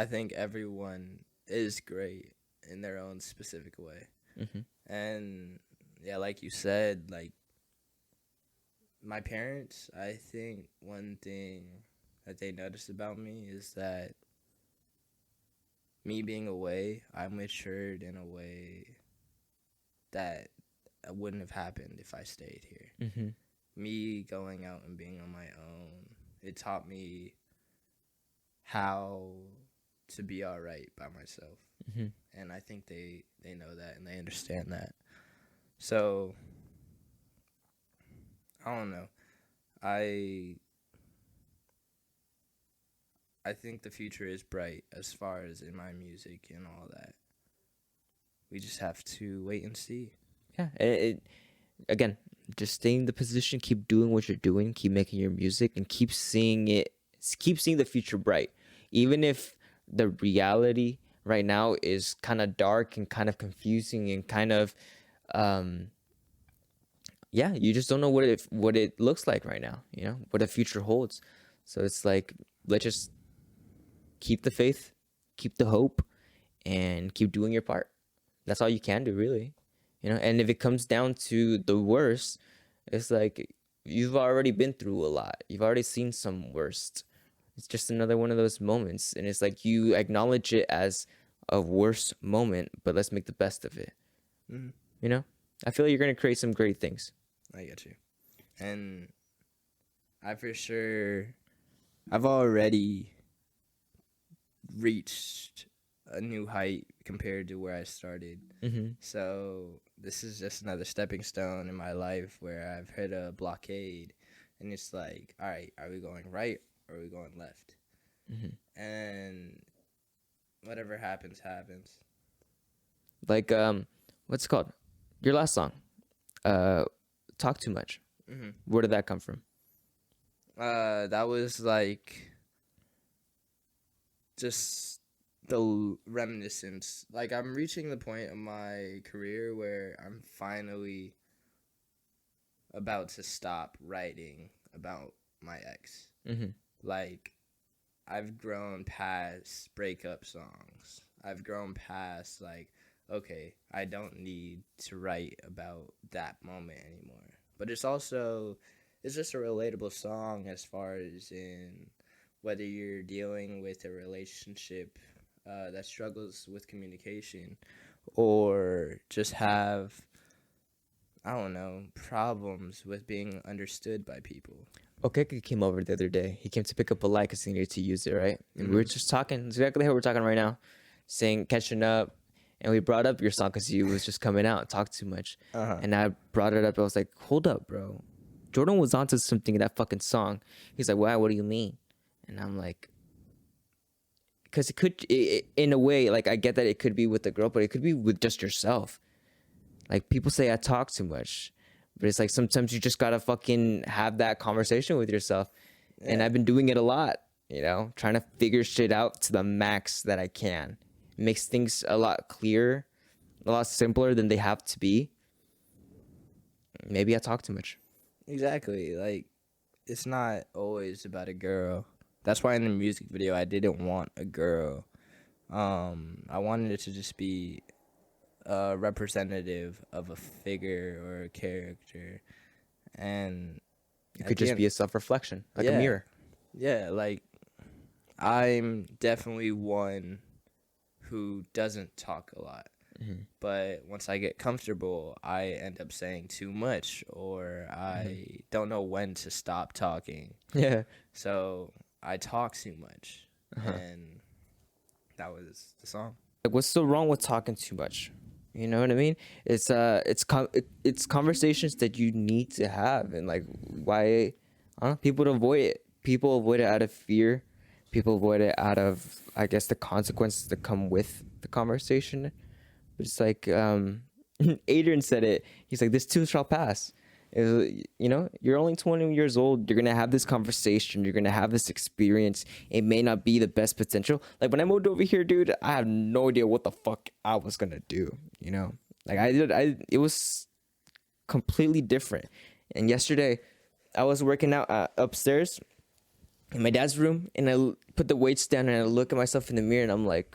think everyone is great in their own specific way. Mm-hmm. And yeah, like you said, like my parents, I think one thing that they noticed about me is that me being away, I matured in a way that wouldn't have happened if I stayed here. Mm-hmm. Me going out and being on my own, it taught me how to be all right by myself. Mm-hmm. And I think they know that and they understand that. So I don't know. I think the future is bright as far as in my music and all that. We just have to wait and see. Yeah, again, just stay in the position, keep doing what you're doing, keep making your music, and keep seeing the future bright. Even if the reality right now is kind of dark and kind of confusing and kind of, yeah, you just don't know what it looks like right now, you know, what the future holds. So it's like, let's just keep the faith, keep the hope, and keep doing your part. That's all you can do, really. You know, and if it comes down to the worst, it's like you've already been through a lot. You've already seen some worst. It's just another one of those moments, and it's like you acknowledge it as a worst moment, but let's make the best of it. Mhm. You know, I feel like you're gonna create some great things. I get you. And I for sure, I've already reached a new height compared to where I started. Mm-hmm. So this is just another stepping stone in my life where I've hit a blockade, and it's like, all right, are we going right or are we going left? Mm-hmm. And whatever happens, happens. Like what's it called? Your last song, "Talk Too Much." Mm-hmm. Where did that come from? That was like just the reminiscence. Like, I'm reaching the point of my career where I'm finally about to stop writing about my ex. Mm-hmm. Like, I've grown past breakup songs. I've grown past, like, okay, I don't need to write about that moment anymore. But it's just a relatable song as far as in whether you're dealing with a relationship that struggles with communication, or just have, I don't know, problems with being understood by people. Okeke came over the other day. He came to pick up a light because he needed to use it, right? And we were just talking, exactly how we're talking right now, saying, catching up. And we brought up your song because you was just coming out, talk too much. Uh-huh. And I brought it up. I was like, hold up, bro. Jordan was onto something in that fucking song. He's like, why? What do you mean? And I'm like, because it could, in a way, like, I get that it could be with the girl, but it could be with just yourself. Like, people say I talk too much, but it's like sometimes you just gotta fucking have that conversation with yourself. Yeah. And I've been doing it a lot, you know, trying to figure shit out to the max that I can. It makes things a lot clearer, a lot simpler than they have to be. Maybe I talk too much. Exactly. Like, it's not always about a girl. That's why in the music video I didn't want a girl. I wanted it to just be a representative of a figure or a character, and It could just be a self-reflection, like a Yeah. mirror. Yeah, like, I'm definitely one who doesn't talk a lot. Mm-hmm. But once I get comfortable, I end up saying too much, or I don't know when to stop talking. Yeah. So I talk too much, and that was the song. Like, what's so wrong with talking too much? You know what I mean? It's conversations that you need to have, and like, why? I don't know, people avoid it. People avoid it out of fear. People avoid it out of, I guess, the consequences that come with the conversation. But it's like, Adrian said it. He's like, this too shall pass. You know, you're only 20 years old. You're going to have this conversation. You're going to have this experience. It may not be the best potential. Like, when I moved over here, dude, I had no idea what the fuck I was going to do. You know, like, it was completely different. And yesterday I was working out upstairs in my dad's room, and I put the weights down and I look at myself in the mirror and I'm like,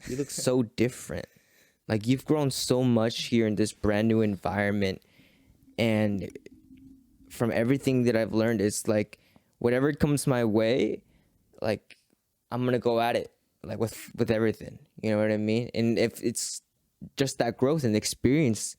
you look so different. Like, you've grown so much here in this brand new environment. And from everything that I've learned, it's like, whatever comes my way, like, I'm going to go at it, like, with everything. You know what I mean? And if it's just that growth and experience,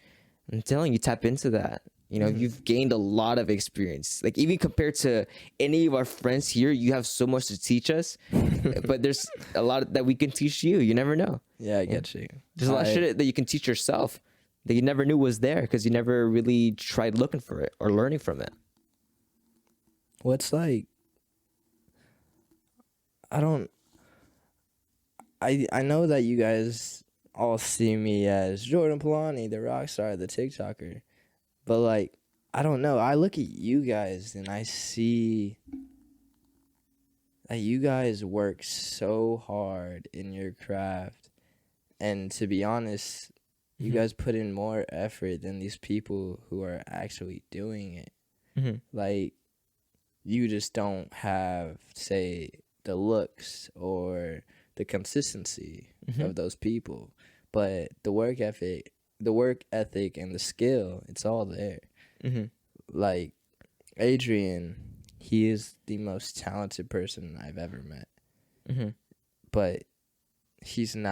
I'm telling you, tap into that. You know, you've gained a lot of experience. Like, even compared to any of our friends here, you have so much to teach us. But there's a lot that we can teach you. You never know. Yeah, I get you. There's a lot of shit that you can teach yourself that you never knew was there because you never really tried looking for it or learning from it. Well, it's like, I know that you guys all see me as Jordan Palani, the rock star, the TikToker. But, like, I don't know. I look at you guys and I see that you guys work so hard in your craft. And to be honest, you guys put in more effort than these people who are actually doing it. Like, you just don't have, say, the looks or the consistency of those people. But the work ethic, and the skill, it's all there. Like Adrian, he is the most talented person I've ever met. But he doesn't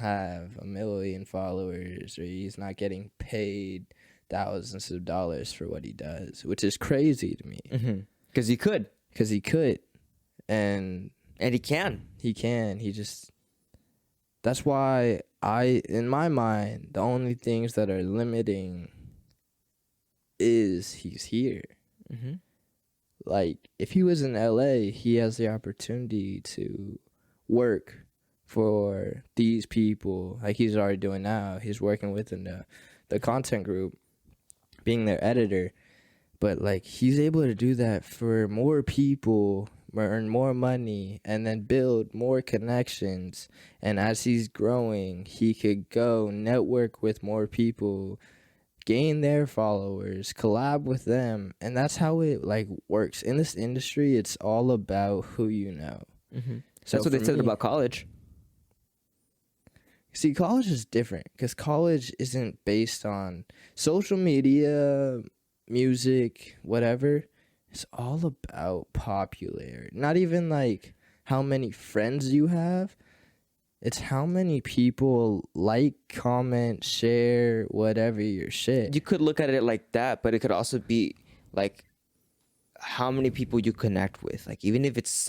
have 1 million followers, or he's not getting paid thousands of dollars for what he does, which is crazy to me. Because he could. And he can. That's why in my mind, the only things that are limiting is he's here. Like, if he was in LA, he has the opportunity to work for these people like he's already doing now. He's working within the content group, being their editor. But, like, he's able to do that for more people, earn more money, and then build more connections. And as he's growing, he could go network with more people, gain their followers, collab with them. And that's how it, like, works. In this industry, it's all about who you know. So that's what they said about college. See, college is different because college isn't based on social media, music, whatever. It's all about popularity. Not even like how many friends you have. It's how many people like, comment, share, whatever your shit. You could look at it like that, but it could also be like how many people you connect with. Like, even if it's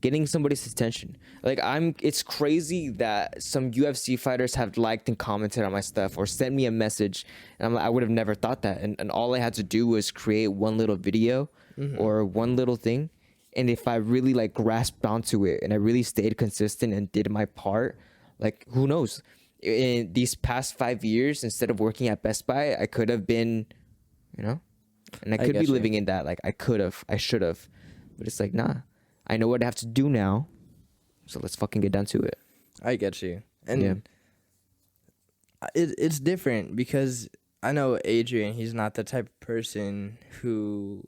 getting somebody's attention. Like, it's crazy that some UFC fighters have liked and commented on my stuff or sent me a message, and I'm like, I would have never thought that. And all I had to do was create one little video or one little thing. And if I really, like, grasped onto it and I really stayed consistent and did my part, like, who knows? In these past 5 years, instead of working at Best Buy, I could have been, and I could be living in that. Like, I should have. But it's like, nah. I know what I have to do now, so let's fucking get down to it. I get you. And it's different because I know Adrian, he's not the type of person who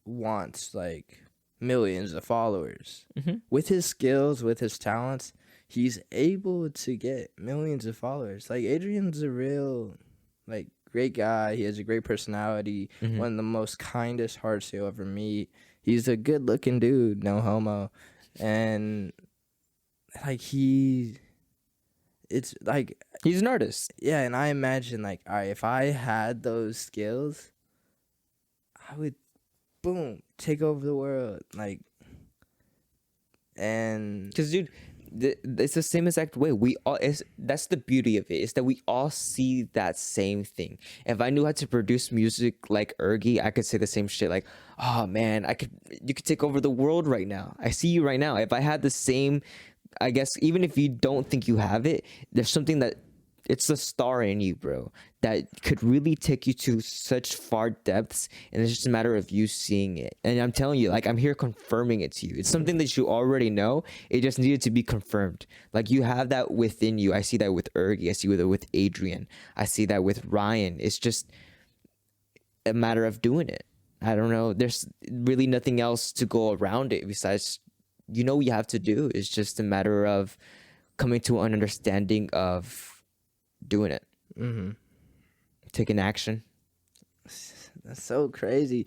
wants, like, millions of followers. With his skills, with his talents, he's able to get millions of followers. Like, Adrian's a real, like, great guy. He has a great personality, one of the most kindest hearts you'll ever meet. He's a good-looking dude, no homo. And, like, it's, like... He's an artist. Yeah, and I imagine, like, all right, if I had those skills, I would, boom, take over the world. Like, and... Because, dude, it's the same exact way. That's the beauty of it, is that we all see that same thing. If I knew how to produce music like Ergy, I could say the same shit. Like, oh man, you could take over the world right now. I see you right now. If I had the same, I guess, even if you don't think you have it, there's something that it's the star in you, bro, that could really take you to such far depths, and it's just a matter of you seeing it. And I'm telling you, like, I'm here confirming it to you. It's something that you already know. It just needed to be confirmed. Like, you have that within you. I see that with Ergy. I see that with Adrian. I see that with Ryan. It's just a matter of doing it. I don't know. There's really nothing else to go around it besides, what you have to do. It's just a matter of coming to an understanding of doing it. Taking action. That's so crazy.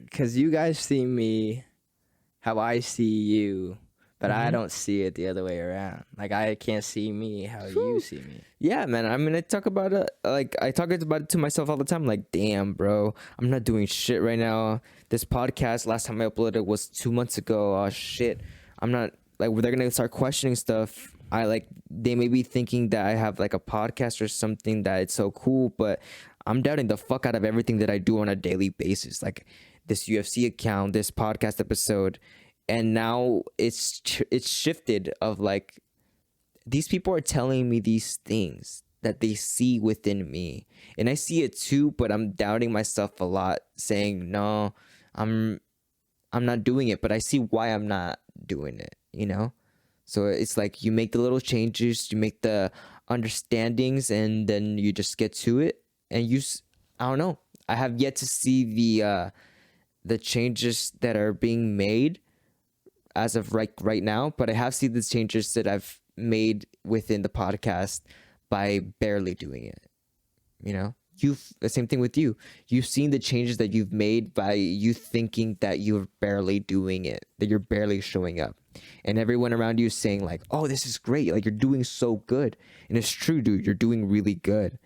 Because you guys see me how I see you, but I don't see it the other way around. Like, I can't see me how you see me. Yeah, man. I mean, I talk about it. Like, I talk about it to myself all the time. Like, damn, bro, I'm not doing shit right now. This podcast, last time I uploaded was 2 months ago. Oh shit, I'm not. Like, they're gonna start questioning stuff. They may be thinking that I have, like, a podcast or something, that it's so cool, but I'm doubting the fuck out of everything that I do on a daily basis. Like, this UFC account, this podcast episode, and now it's shifted of, like, these people are telling me these things that they see within me, and I see it too, but I'm doubting myself a lot, saying, no, I'm not doing it, but I see why I'm not doing it, So it's like you make the little changes, you make the understandings, and then you just get to it. And I don't know. I have yet to see the changes that are being made. as of right now, but I have seen the changes that I've made within the podcast by barely doing it. You know, the same thing with you. You've seen the changes that you've made by you thinking that you're barely doing it, that you're barely showing up, and everyone around you is saying like, "Oh, this is great! Like you're doing so good," and it's true, dude. You're doing really good,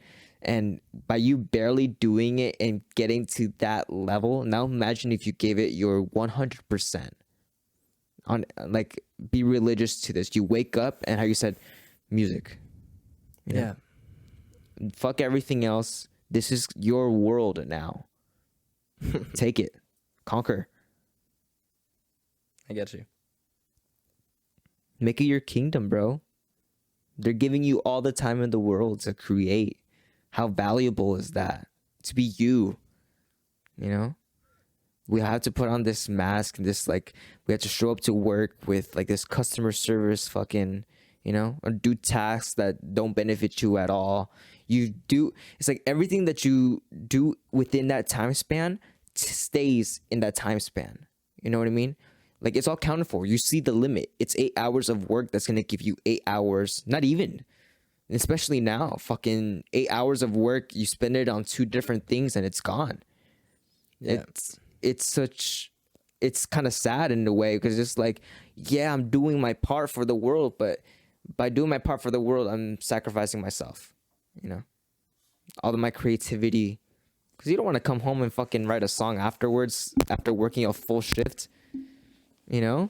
and by you barely doing it and getting to that level, now imagine if you gave it your 100%. On like, be religious to this. You wake up and how you said, music. You know? Fuck everything else. This is your world now. Take it. Conquer. I get you. Make it your kingdom, bro. They're giving you all the time in the world to create. How valuable is that? To be you. You know? We have to put on this mask and this, like, we have to show up to work with like this customer service fucking, you know, or do tasks that don't benefit you at all. You do, it's like everything that you do within that time span stays in that time span. You know what I mean? Like, it's all counted for. You see the limit. It's 8 hours of work that's going to give you 8 hours, not even. Especially now, fucking 8 hours of work, you spend it on 2 different things and it's gone. Yeah. It's kind of sad in a way, because it's like, yeah, I'm doing my part for the world, but by doing my part for the world, I'm sacrificing myself, you know, all of my creativity, because you don't want to come home and fucking write a song afterwards after working a full shift, you know.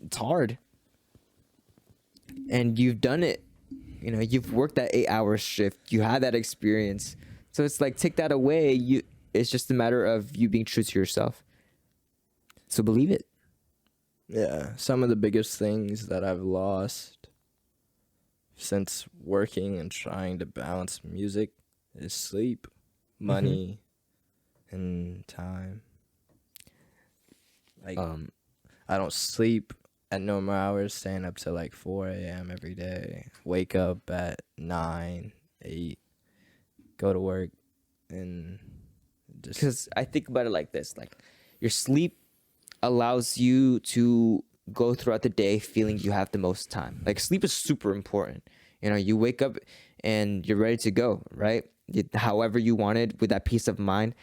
It's hard, and you've done it, you know, you've worked that 8-hour shift, you had that experience, so it's like, take that away, it's just a matter of you being true to yourself. So believe it. Yeah, some of the biggest things that I've lost since working and trying to balance music is sleep, money, and time. Like, I don't sleep at normal hours, staying up till like 4 a.m. every day. Wake up at 9, 8, go to work, and just... Because I think about it like this, like, your sleep allows you to go throughout the day feeling you have the most time. Like, sleep is super important. You know, you wake up and you're ready to go, right? However you want it, with that peace of mind.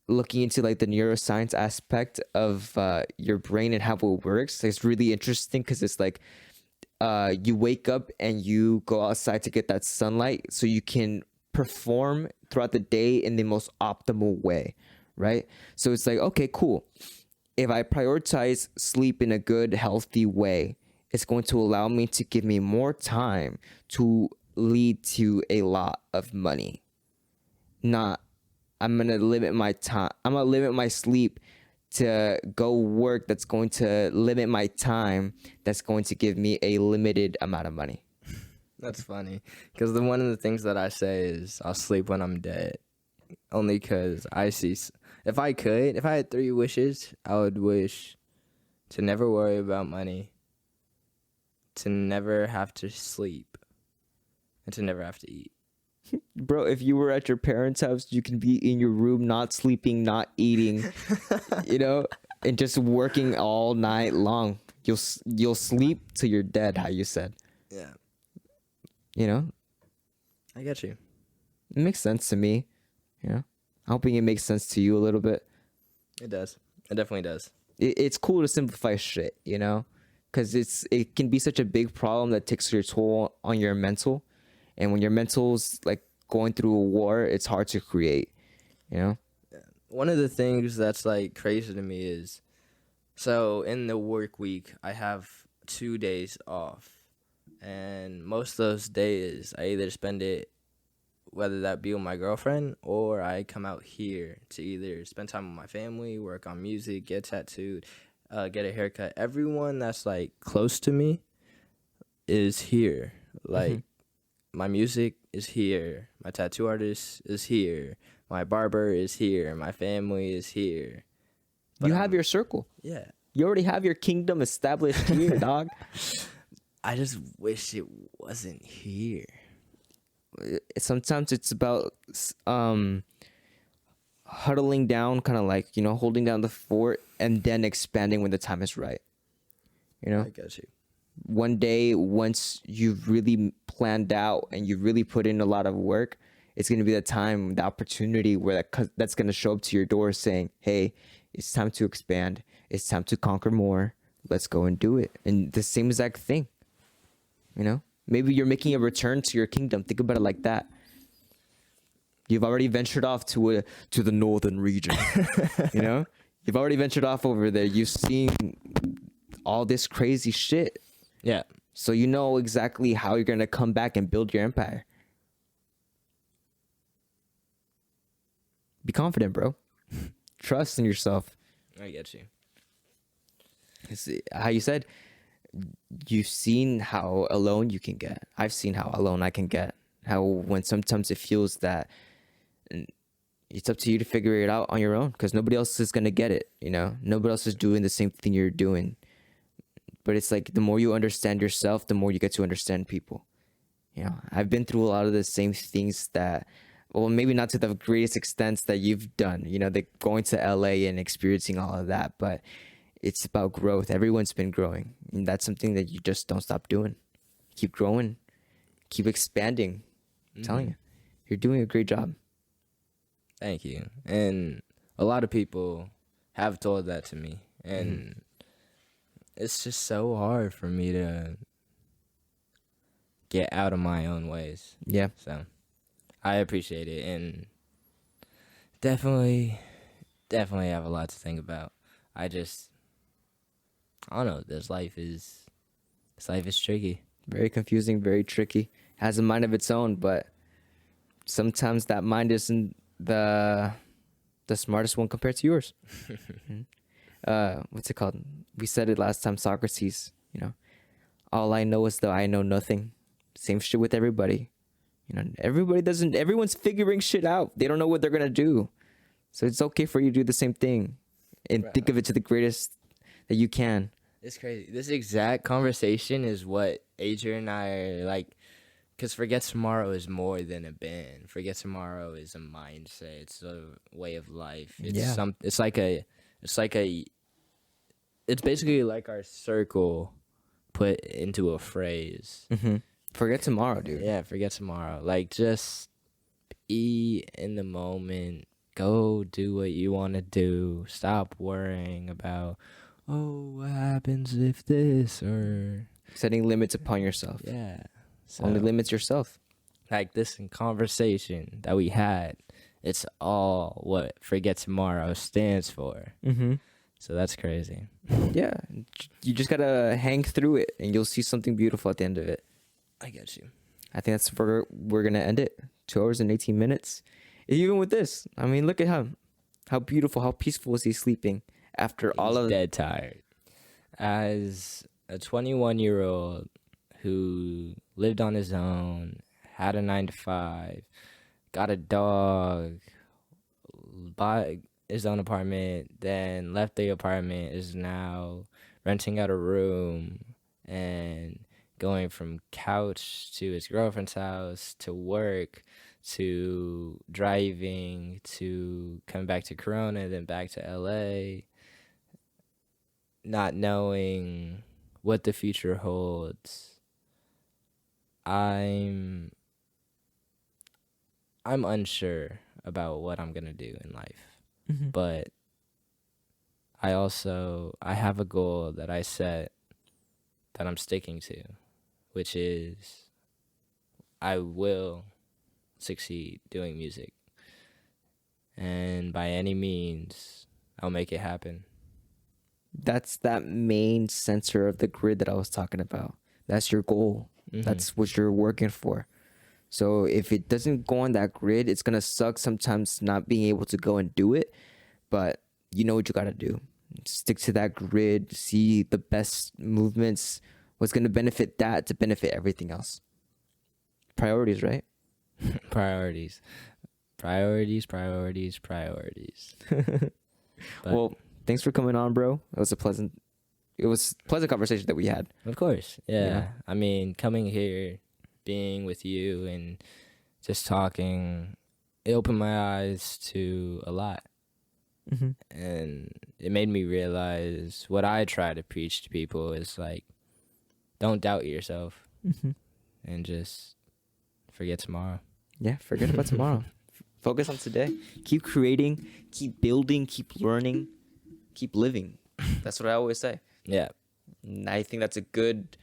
Looking into like the neuroscience aspect of your brain and how it works, it's really interesting, because it's like you wake up and you go outside to get that sunlight so you can perform throughout the day in the most optimal way, right? So it's like, okay, cool. If I prioritize sleep in a good, healthy way, it's going to allow me to give me more time to lead to a lot of money. Not, I'm going to limit my time. I'm going to limit my sleep to go work that's going to limit my time, that's going to give me a limited amount of money. That's funny, because one of the things that I say is I'll sleep when I'm dead. Only because I see, if I had 3 wishes, I would wish to never worry about money, to never have to sleep, and to never have to eat. Bro, if you were at your parents' house, you can be in your room, not sleeping, not eating, you know, and just working all night long. You'll sleep till you're dead, how you said. Yeah. You know? I get you. It makes sense to me. You know? I'm hoping it makes sense to you a little bit. It does. It definitely does. It's cool to simplify shit, you know? Because it can be such a big problem that takes your toll on your mental. And when your mental's like going through a war, it's hard to create, you know? One of the things that's like crazy to me is, so in the work week, I have 2 days off. And most of those days, I either spend it, whether that be with my girlfriend, or I come out here to either spend time with my family, work on music, get tattooed, get a haircut. Everyone that's like close to me is here. Like, my music is here. My tattoo artist is here. My barber is here. My family is here. But you have your circle. Yeah. You already have your kingdom established here, dog. I just wish it wasn't here. Sometimes it's about huddling down, kind of like, you know, holding down the fort and then expanding when the time is right. You know, I got you. one day, once you've really planned out and you've really put in a lot of work, it's going to be the time, the opportunity where that's going to show up to your door saying, hey, it's time to expand. It's time to conquer more. Let's go and do it. And the same exact thing, you know, maybe you're making a return to your kingdom. Think about it like that. You've already ventured off to the northern region, you know, you've already ventured off over there. You've seen all this crazy shit. Yeah. So you know exactly how you're going to come back and build your empire. Be confident, bro. Trust in yourself. I get you. It's how you said, you've seen how alone you can get. I've seen how alone I can get. How when sometimes it feels that it's up to you to figure it out on your own because nobody else is going to get it, you know? Nobody else is doing the same thing you're doing. But it's like the more you understand yourself, the more you get to understand people. You know, I've been through a lot of the same things that, well, maybe not to the greatest extent that you've done, you know, going to LA and experiencing all of that, but it's about growth. Everyone's been growing. And that's something that you just don't stop doing. Keep growing, keep expanding. I'm telling you, you're doing a great job. Thank you. And a lot of people have told that to me. And it's just so hard for me to get out of my own ways. Yeah. So I appreciate it, and definitely have a lot to think about. I don't know. This life is tricky. Very confusing, very tricky. Has a mind of its own, but sometimes that mind isn't the smartest one compared to yours. What's it called? We said it last time, Socrates, you know, all I know is that I know nothing. Same shit with everybody. You know, everyone's figuring shit out. They don't know what they're going to do. So it's okay for you to do the same thing and think of it to the greatest that you can. It's crazy. This exact conversation is what Adrian and I are like, because Forget Tomorrow is more than a band. Forget Tomorrow is a mindset. It's a way of life. It's it's basically like our circle put into a phrase. Forget tomorrow, dude. Yeah, forget tomorrow. Like, just be in the moment. Go do what you want to do. Stop worrying about, oh, what happens if this, or Setting limits upon yourself. yeah. So, Only limits yourself. like this in conversation that we had, it's all what Forget Tomorrow stands for. So that's crazy. Yeah. You just got to hang through it and you'll see something beautiful at the end of it. I get you. I think that's where we're going to end it. 2 hours and 18 minutes. Even with this, I mean, look at how beautiful, how peaceful is he sleeping after all of dead tired. As a 21-year-old who lived on his own, had a 9-to-5, got a dog, bought his own apartment, then left the apartment, is now renting out a room and going from couch to his girlfriend's house to work to driving to coming back to Corona, then back to LA, not knowing what the future holds. I'm unsure about what I'm gonna do in life. But I have a goal that I set that I'm sticking to, which is I will succeed doing music. And by any means, I'll make it happen. That's that main center of the grid that I was talking about. That's your goal. That's what you're working for. So if it doesn't go on that grid, it's going to suck sometimes not being able to go and do it. But you know what you got to do. Stick to that grid. See the best movements. What's going to benefit that to benefit everything else. Priorities, right? Priorities. Well, thanks for coming on, bro. It was a pleasant conversation that we had. Of course. Yeah. Yeah. I mean, coming here, being with you and just talking, it opened my eyes to a lot. Mm-hmm. And it made me realize what I try to preach to people is like, don't doubt yourself Mm-hmm. and just forget tomorrow. Yeah, forget about tomorrow. Focus on today. Keep creating, keep building, keep learning, keep living. That's what I always say. Yeah. And I think that's a good,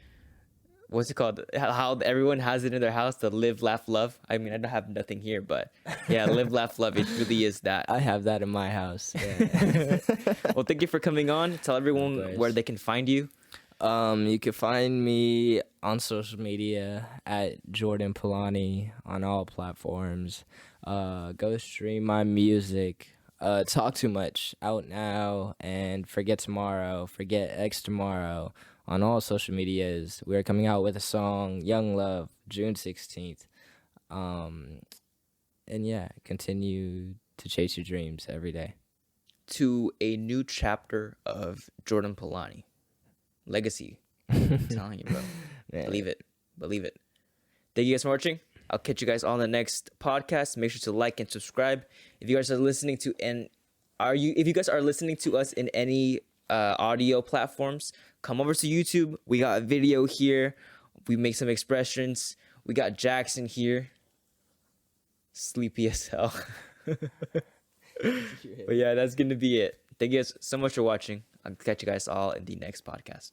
what's it called? How everyone has it in their house, the live, laugh, love. I mean, I don't have nothing here, but yeah, live, laugh, love. It really is that. I have that in my house. Yeah. Well, thank you for coming on. Tell everyone course. where they can find you. You can find me on social media at Jordan Palani on all platforms. Go stream my music. Talk Too Much out now, and Forget Tomorrow, Forget X Tomorrow on all social medias. We're coming out with a song, Young Love, June 16th. And yeah, continue to chase your dreams every day. To a new chapter of Jordan Palani. Legacy. I'm telling you, bro. Man. Believe it. Believe it. Thank you guys for watching. I'll catch you guys on the next podcast. Make sure to like and subscribe. If you guys are listening to if you guys are listening to us in any audio platforms, come over to YouTube. We got a video here. We make some expressions. We got Jackson here. Sleepy as hell. But yeah, that's gonna be it. Thank you guys so much for watching. I'll catch you guys all in the next podcast.